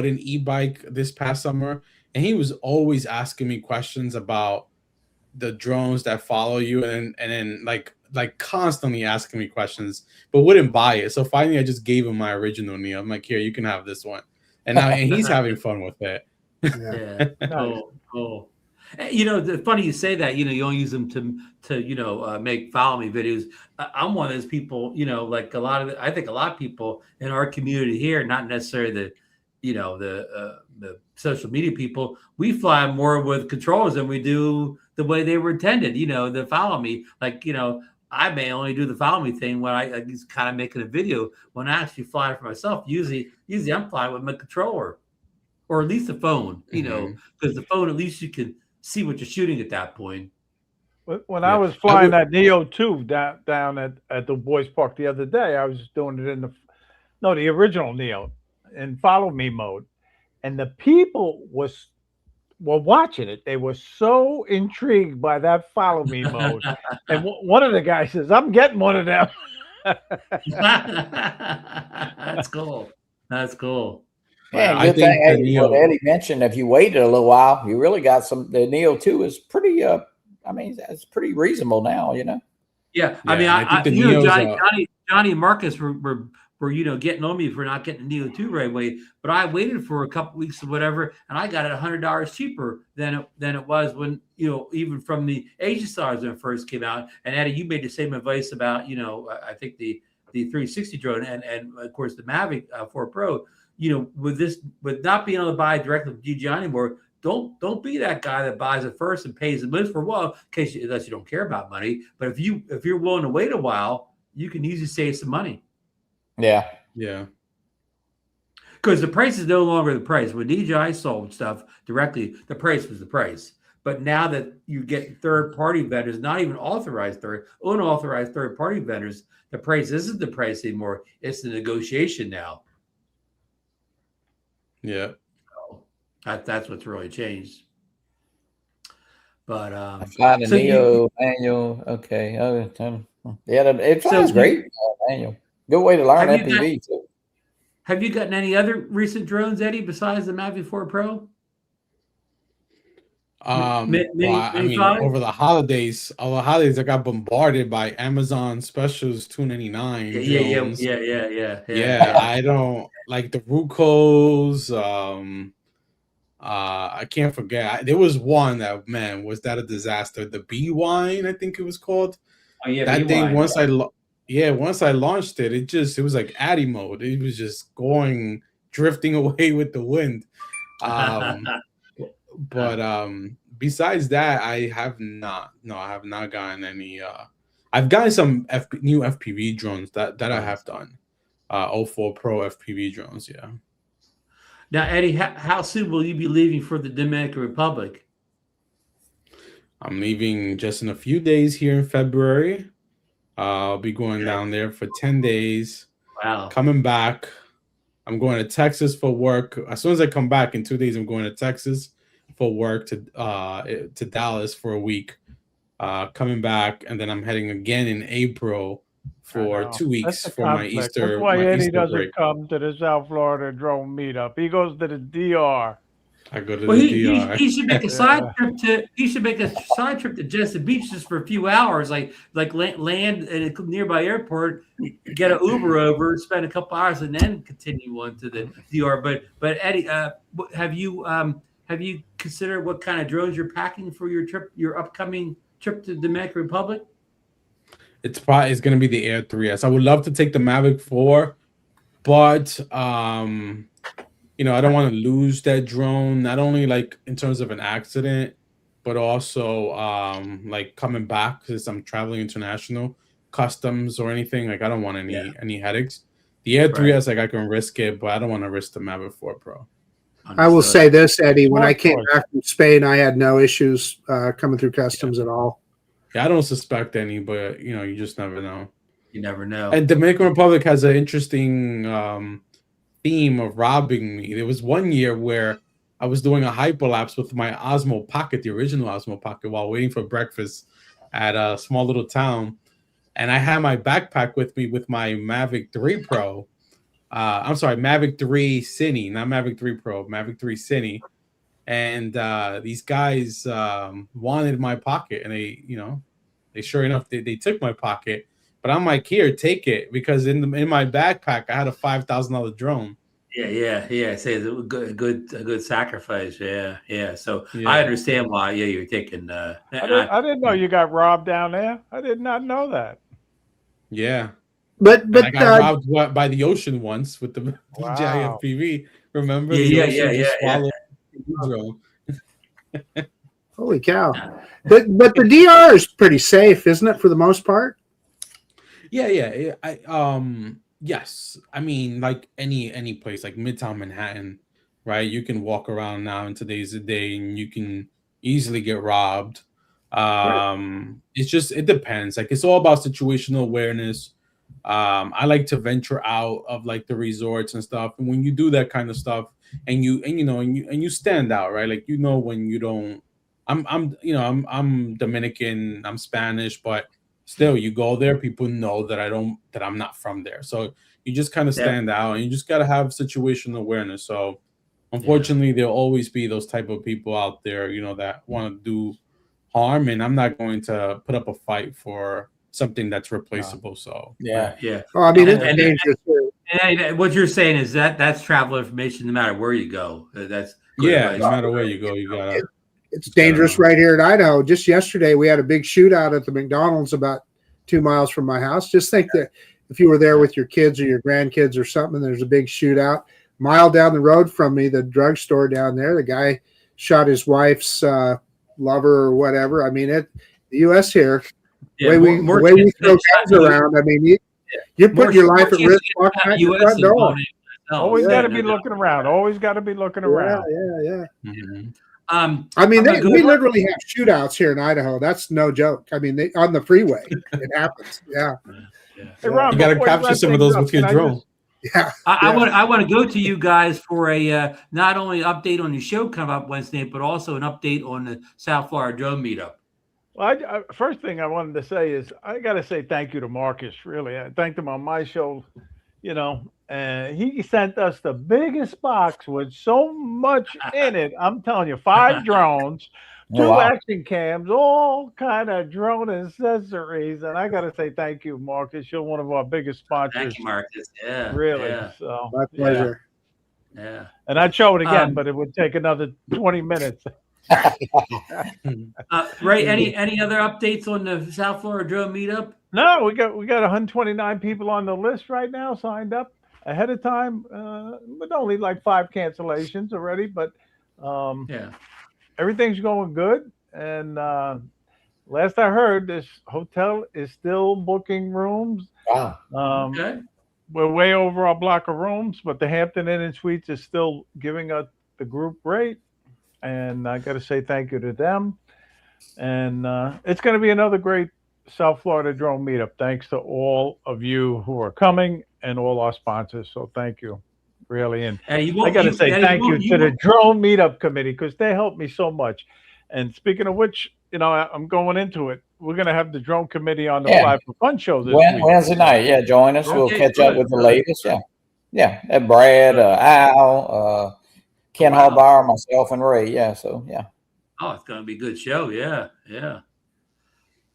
an e-bike this past summer, and he was always asking me questions about the drones that follow you, and then like constantly asking me questions, but wouldn't buy it. So finally, I just gave him my original Neo. I'm like, here, you can have this one, and he's having fun with it. Yeah. Cool. The funny you say that. You only use them to make follow me videos. I'm one of those people. Like I think a lot of people in our community here, not necessarily the social media people, we fly more with controllers than we do the way they were intended. The follow me, I may only do the follow me thing when I just kind of making a video. When I actually fly for myself, usually I'm flying with my controller, or at least the phone. Because the phone, at least you can see what you're shooting at that point. When I was flying that Neo 2 down at the boys park the other day, I was doing it in the original Neo in follow me mode, and the people were watching it. They were so intrigued by that follow me mode. And one of the guys says, "I'm getting one of them." That's cool. Yeah, good thing what Eddie mentioned. If you waited a little while, you really got some. The Neo 2 is pretty. It's pretty reasonable now. Yeah, I mean, Johnny and Marcus were getting on me for not getting the Neo 2 right away, but I waited for a couple weeks or whatever, and I got it $100 cheaper than it was when even from the Asia Stars when it first came out. And Eddie, you made the same advice about I think the 360 drone and of course the Mavic 4 Pro. With not being able to buy directly from DJI anymore, don't be that guy that buys it first and pays the most for a while, in case unless you don't care about money. But if you're willing to wait a while, you can easily save some money. Yeah. Because the price is no longer the price. When DJI sold stuff directly, the price was the price. But now that you get third-party vendors, not even unauthorized third-party vendors, the price isn't the price anymore. It's the negotiation now. Yeah. So that's what's really changed. But I fly the Neo manual. Okay. It flies great. Manual. Good way to learn FPV too. Have you gotten any other recent drones, Eddie, besides the Mavic 4 Pro? I mean, over the holidays, I got bombarded by Amazon specials, $2.99 drones. Yeah. I don't like the Rucos. I can't forget. There was one that, man, was that a disaster? The B Wine, I think it was called. Oh yeah, that thing. B-Wine. Once I launched it, it was like Addy mode. It was just drifting away with the wind. But besides that, I have not gotten any. I've gotten some new FPV drones that I have done. 04 Pro FPV drones, yeah. Now, Eddie, how soon will you be leaving for the Dominican Republic? I'm leaving just in a few days here in February. I'll be going down there for 10 days. Wow. Coming back, I'm going to Texas for work. As soon as I come back in 2 days, I'm going to Texas for work to Dallas for a week. Coming back, and then I'm heading again in April for 2 weeks for my Easter. That's why Eddie doesn't break. come to the South Florida drone meetup. He goes to the DR. I go to the DR. He should make a side trip to. He should make a side trip to Jessup Beach just for a few hours, like land at a nearby airport, get an Uber over, spend a couple hours, and then continue on to the DR. But Eddie, have you considered what kind of drones you're packing for your upcoming trip to the Dominican Republic? It's going to be the Air 3S. I would love to take the Mavic 4, but I don't want to lose that drone, not only like in terms of an accident, but also like coming back since I'm traveling international, customs or anything. Like I don't want any headaches. The Air 3S, like I can risk it, but I don't want to risk the Mavic 4 Pro. Understood. I will say this, Eddie, when I came back from Spain, I had no issues coming through customs at all. Yeah, I don't suspect any, but you just never know. You never know. And Dominican Republic has an interesting theme of robbing me. There was one year where I was doing a hyperlapse with my Osmo Pocket, the original Osmo Pocket, while waiting for breakfast at a small little town, and I had my backpack with me with my Mavic 3 Pro. I'm sorry, Mavic 3 Cine, not Mavic 3 Pro, Mavic 3 Cine. And these guys wanted my pocket, and they sure enough they took my pocket. But I'm like, here, take it, because in my backpack I had a $5,000 drone. Yeah. Say it's a good sacrifice. Yeah. So I understand why. Yeah, you're taking. I didn't know you got robbed down there. I did not know that. Yeah. But I got robbed by the ocean once with the DJI FPV. Remember? Yeah. Holy cow! But the DR is pretty safe, isn't it, for the most part? Yeah. Yes. I mean, like any place, like Midtown Manhattan, right? You can walk around now in today's day, and you can easily get robbed. Right. It depends. Like it's all about situational awareness. I like to venture out of like the resorts and stuff, and when you do that kind of stuff, and you stand out, right? Like when you don't. I'm Dominican, I'm Spanish, but still, you go there, people know that I'm not from there, so you just kind of stand out, and you just got to have situational awareness. So unfortunately, there'll always be those type of people out there, that want to do harm, and I'm not going to put up a fight for something that's replaceable. So yeah. Well, I mean, it's dangerous. And what you're saying is that's travel information, no matter where you go. That's no matter where you go, you gotta. It's dangerous right here in Idaho. Just yesterday, we had a big shootout at the McDonald's about 2 miles from my house. Just think that if you were there with your kids or your grandkids or something, there's a big shootout. Mile down the road from me, the drugstore down there, the guy shot his wife's lover or whatever. I mean, the U.S. here, the way we throw guns around, I mean, you put your life at risk walking out your front door. Always got to be looking around. Always got to be looking around. Yeah. Mm-hmm. I mean, we literally have shootouts here in Idaho. That's no joke. I mean, on the freeway, it happens. Yeah. Hey, Ron, you got to capture some of those with your drone. I want to go to you guys for a not only update on your show coming up Wednesday, but also an update on the South Florida drone meetup. Well, first thing I wanted to say is I got to say thank you to Marcus. Really, I thanked him on my show. And he sent us the biggest box with so much in it. I'm telling you, 5 drones, 2 action cams, all kind of drone accessories. And I got to say thank you, Marcus. You're one of our biggest sponsors. Thank you, Marcus. Yeah. Really. Yeah. So, My pleasure. Yeah. And I'd show it again, but it would take another 20 minutes. Ray, any other updates on the South Florida Drone Meetup? No, we got 129 people on the list right now signed up ahead of time, with only like 5 cancellations already. But everything's going good. And last I heard, this hotel is still booking rooms. Wow. Okay. We're way over our block of rooms, but the Hampton Inn and Suites is still giving us the group rate. And I got to say thank you to them. And it's going to be another great South Florida Drone Meetup. Thanks to all of you who are coming and all our sponsors. So thank you, really. And I got to say thank you to the Drone Meetup Committee, because they helped me so much. And speaking of which, I'm going into it. We're going to have the Drone Committee on the Fly for Fun show this week. Wednesday night. Yeah, join us. We'll catch up with the latest. Yeah. Brad, Al, Ken Hallbauer, myself, and Ray. Yeah, so yeah. Oh, it's going to be a good show. Yeah.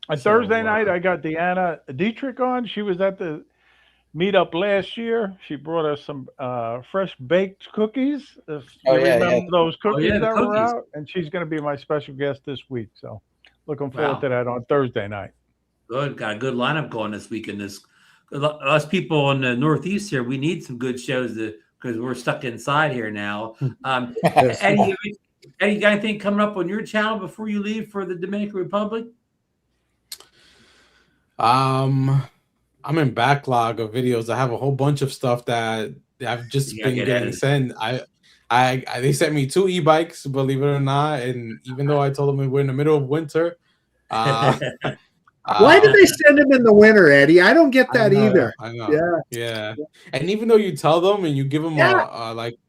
On Thursday night, I got Deanna Dietrich on. She was at the meetup last year. She brought us some fresh baked cookies. If you remember those cookies that were out? And she's going to be my special guest this week. So looking forward to that on Thursday night. Good. Got a good lineup going this weekend. Us people in the Northeast here, we need some good shows because we're stuck inside here now. Eddie, you got anything coming up on your channel before you leave for the Dominican Republic? I'm in backlog of videos. I have a whole bunch of stuff that I've just been getting sent. They sent me 2 e-bikes, believe it or not, and even though I told them we're in the middle of winter. Why did they send them in the winter, Eddie? I don't get that either. I know. Yeah. And even though you tell them and you give them they're like,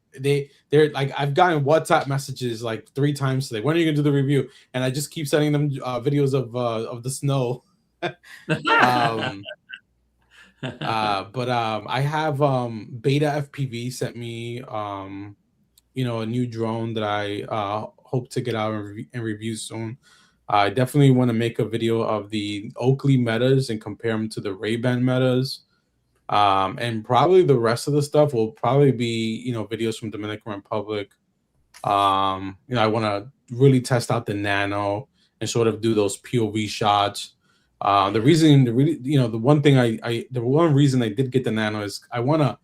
I've gotten WhatsApp messages like 3 times today. When are you gonna do the review? And I just keep sending them videos of the snow. But I have Beta FPV sent me a new drone that I hope to get out and review soon. I definitely want to make a video of the Oakley metas and compare them to the Ray-Ban metas. And probably the rest of the stuff will probably be, videos from Dominican Republic. I want to really test out the Nano and sort of do those POV shots. The one reason I did get the Nano is I want to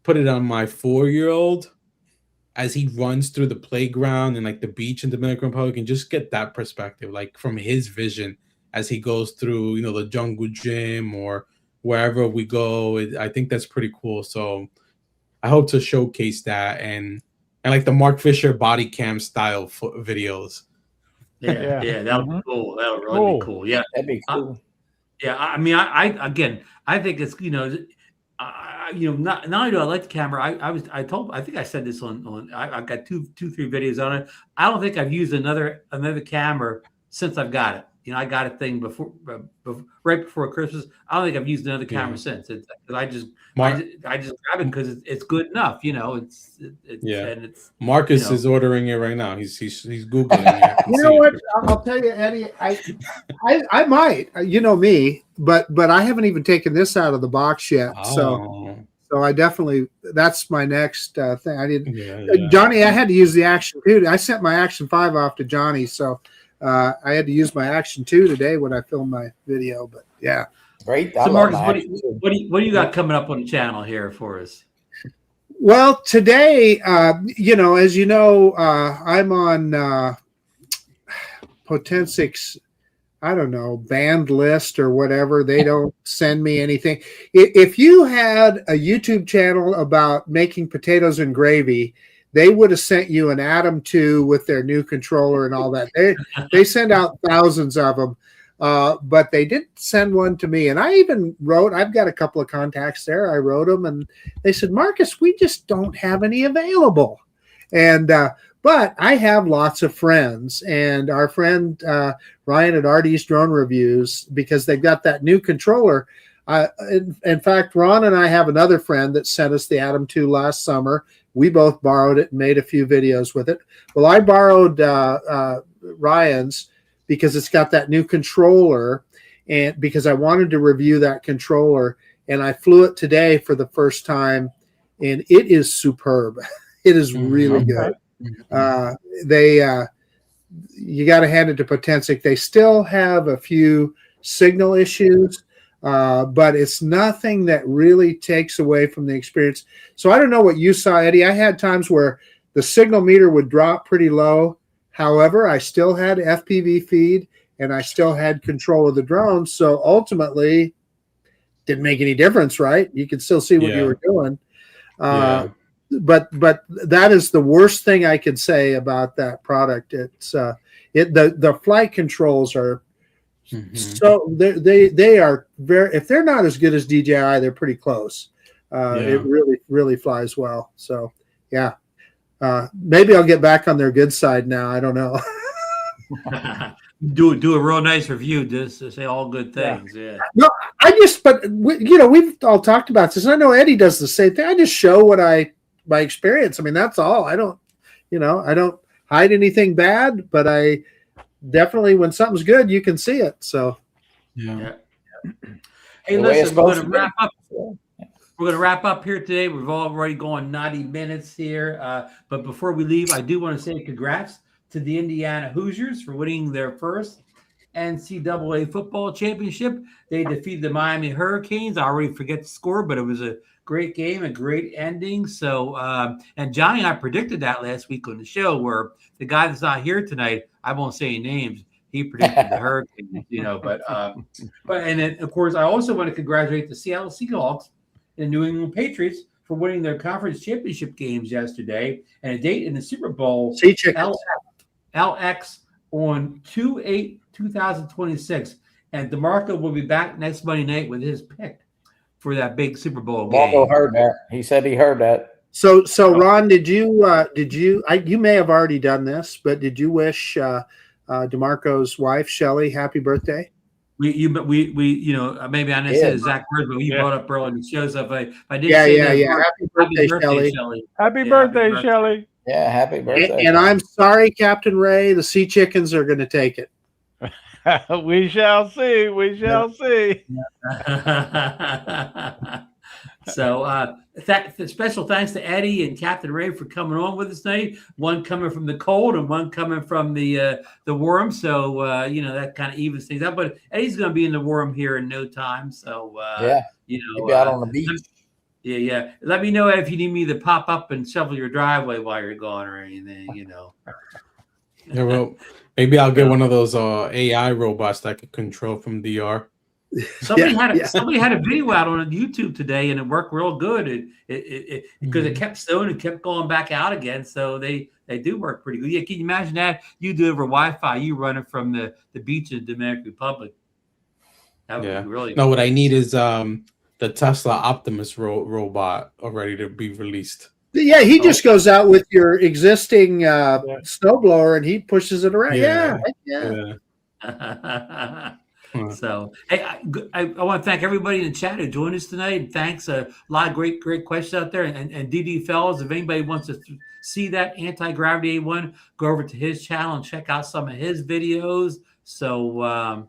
put it on my 4-year-old as he runs through the playground and like the beach in Dominican Republic, and just get that perspective, like from his vision as he goes through, the jungle gym or wherever we go. I think that's pretty cool. So I hope to showcase that and like the Mark Fisher body cam style videos. Yeah, that would be cool. That would really be cool. Yeah, that'd be cool. I mean, I think it's not only do I like the camera, I think I said this on I've got 3 videos on it. I don't think I've used another camera since I've got it. I got a thing right before Christmas. I don't think I've used another camera since. I just grab it because it's good enough. It's Marcus is ordering it right now. He's Googling it. You know what? I'll tell you, Eddie. I might. You know me, but I haven't even taken this out of the box yet. Oh. So I definitely, that's my next thing. I didn't. Johnny, I had to use the Action 2. I sent my Action 5 off to Johnny, so. I had to use my Action 2 today when I filmed my video, but yeah. Great. So Marcus, what do you got coming up on the channel here for us? Well, today, as you know, I'm on Potensic's, I don't know, banned list or whatever. They don't send me anything. If you had a YouTube channel about making potatoes and gravy, they would have sent you an Atom 2 with their new controller and all that. They send out thousands of them, but they didn't send one to me. And I even wrote, I've got a couple of contacts there. I wrote them and they said, Marcus, we just don't have any available. And but I have lots of friends, and our friend Ryan at RD's Drone Reviews, because they've got that new controller. In fact, Ron and I have another friend that sent us the Atom 2 last summer. We both borrowed it and made a few videos with it. Well, I borrowed Ryan's because it's got that new controller, and because I wanted to review that controller, and I flew it today for the first time, and it is superb. It is really good. You got to hand it to Potensic. They still have a few signal issues, but it's nothing that really takes away from the experience. So I don't know what you saw, Eddie. I had times where the signal meter would drop pretty low. However, I still had FPV feed and I still had control of the drone. So ultimately, didn't make any difference, right? You could still see what you were doing. But that is the worst thing I could say about that product. It's the flight controls are so they are very, if they're not as good as DJI, they're pretty close. It really flies well. So maybe I'll get back on their good side now. I don't know. do a real nice review just to say all good things. No, we've all talked about this. I know Eddie does the same thing. I just show my experience. I mean, that's all. I don't hide anything bad, but I definitely, when something's good, you can see it. So, Hey, listen, we're going to wrap up. We're going to wrap up here today. We've already gone 90 minutes here. But before we leave, I do want to say congrats to the Indiana Hoosiers for winning their first NCAA Football Championship. They defeated the Miami Hurricanes. I already forget the score, but it was a great game, a great ending. So, and Johnny and I predicted that last week on the show, where the guy that's not here tonight, I won't say any names, he predicted the Hurricanes, but and then, of course, I also want to congratulate the Seattle Seahawks and New England Patriots for winning their conference championship games yesterday, and a date in the SuperBowl LX on 2/8/2026. And DeMarco will be back next Monday night with his pick for that big Super Bowl game. DeMarco heard that. He said he heard that. So Ron, you may have already done this, but did you wish DeMarco's wife Shelly happy birthday? We maybe I didn't say the exact words, but we brought up earlier and shows up. I did happy birthday, Shelly. Happy birthday, Shelly. Yeah, happy birthday. And I'm sorry, Captain Ray, the Sea Chickens are going to take it. We shall see. We shall see. So special thanks to Eddie and Captain Ray for coming on with us tonight. One coming from the cold and one coming from the warm. So that kind of evens things up. But Eddie's going to be in the warm here in no time. So he'll be out on the beach. Yeah. Let me know if you need me to pop up and shovel your driveway while you're gone or anything. Yeah, well, maybe I'll get one of those AI robots that can control from DR. Somebody had a video out on YouTube today, and it worked real good. It because it kept snowing and kept going back out again. So they do work pretty good. Yeah, can you imagine that? You do it over Wi-Fi. You run it from the beach in the Dominican Republic. That would be really. No, what I need is the Tesla Optimus robot already to be released. Yeah, he just goes out with your existing snowblower and he pushes it around. Yeah. So, hey, I want to thank everybody in the chat who joined us tonight. And thanks. A lot of great questions out there. And DD Fellows, if anybody wants to see that anti-gravity A1, go over to his channel and check out some of his videos. So,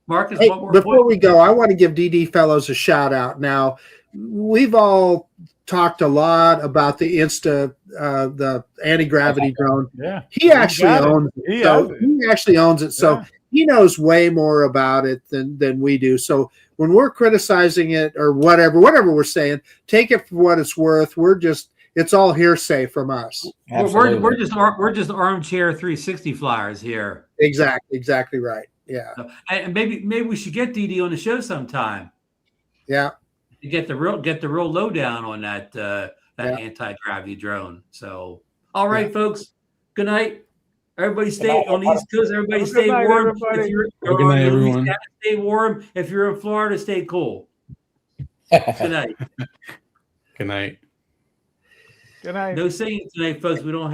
Marcus, before we go, I want to give DD Fellows a shout out. Now, we've all talked a lot about the the anti-gravity drone. Yeah, he actually owns it. He actually owns it. So he knows way more about it than we do. So when we're criticizing it or whatever we're saying, take it for what it's worth. It's all hearsay from us. We're just armchair 360 flyers here. Exactly right. Yeah. And maybe we should get DD on the show sometime. Yeah. To get the real lowdown on that anti-gravity drone. So, all right, folks. Good night. Everybody stay on the East Coast. Everybody stay warm. If you're good night, everyone. Stay warm. If you're in Florida, stay cool. Good night. Good night. Good night. No singing tonight, folks. We don't have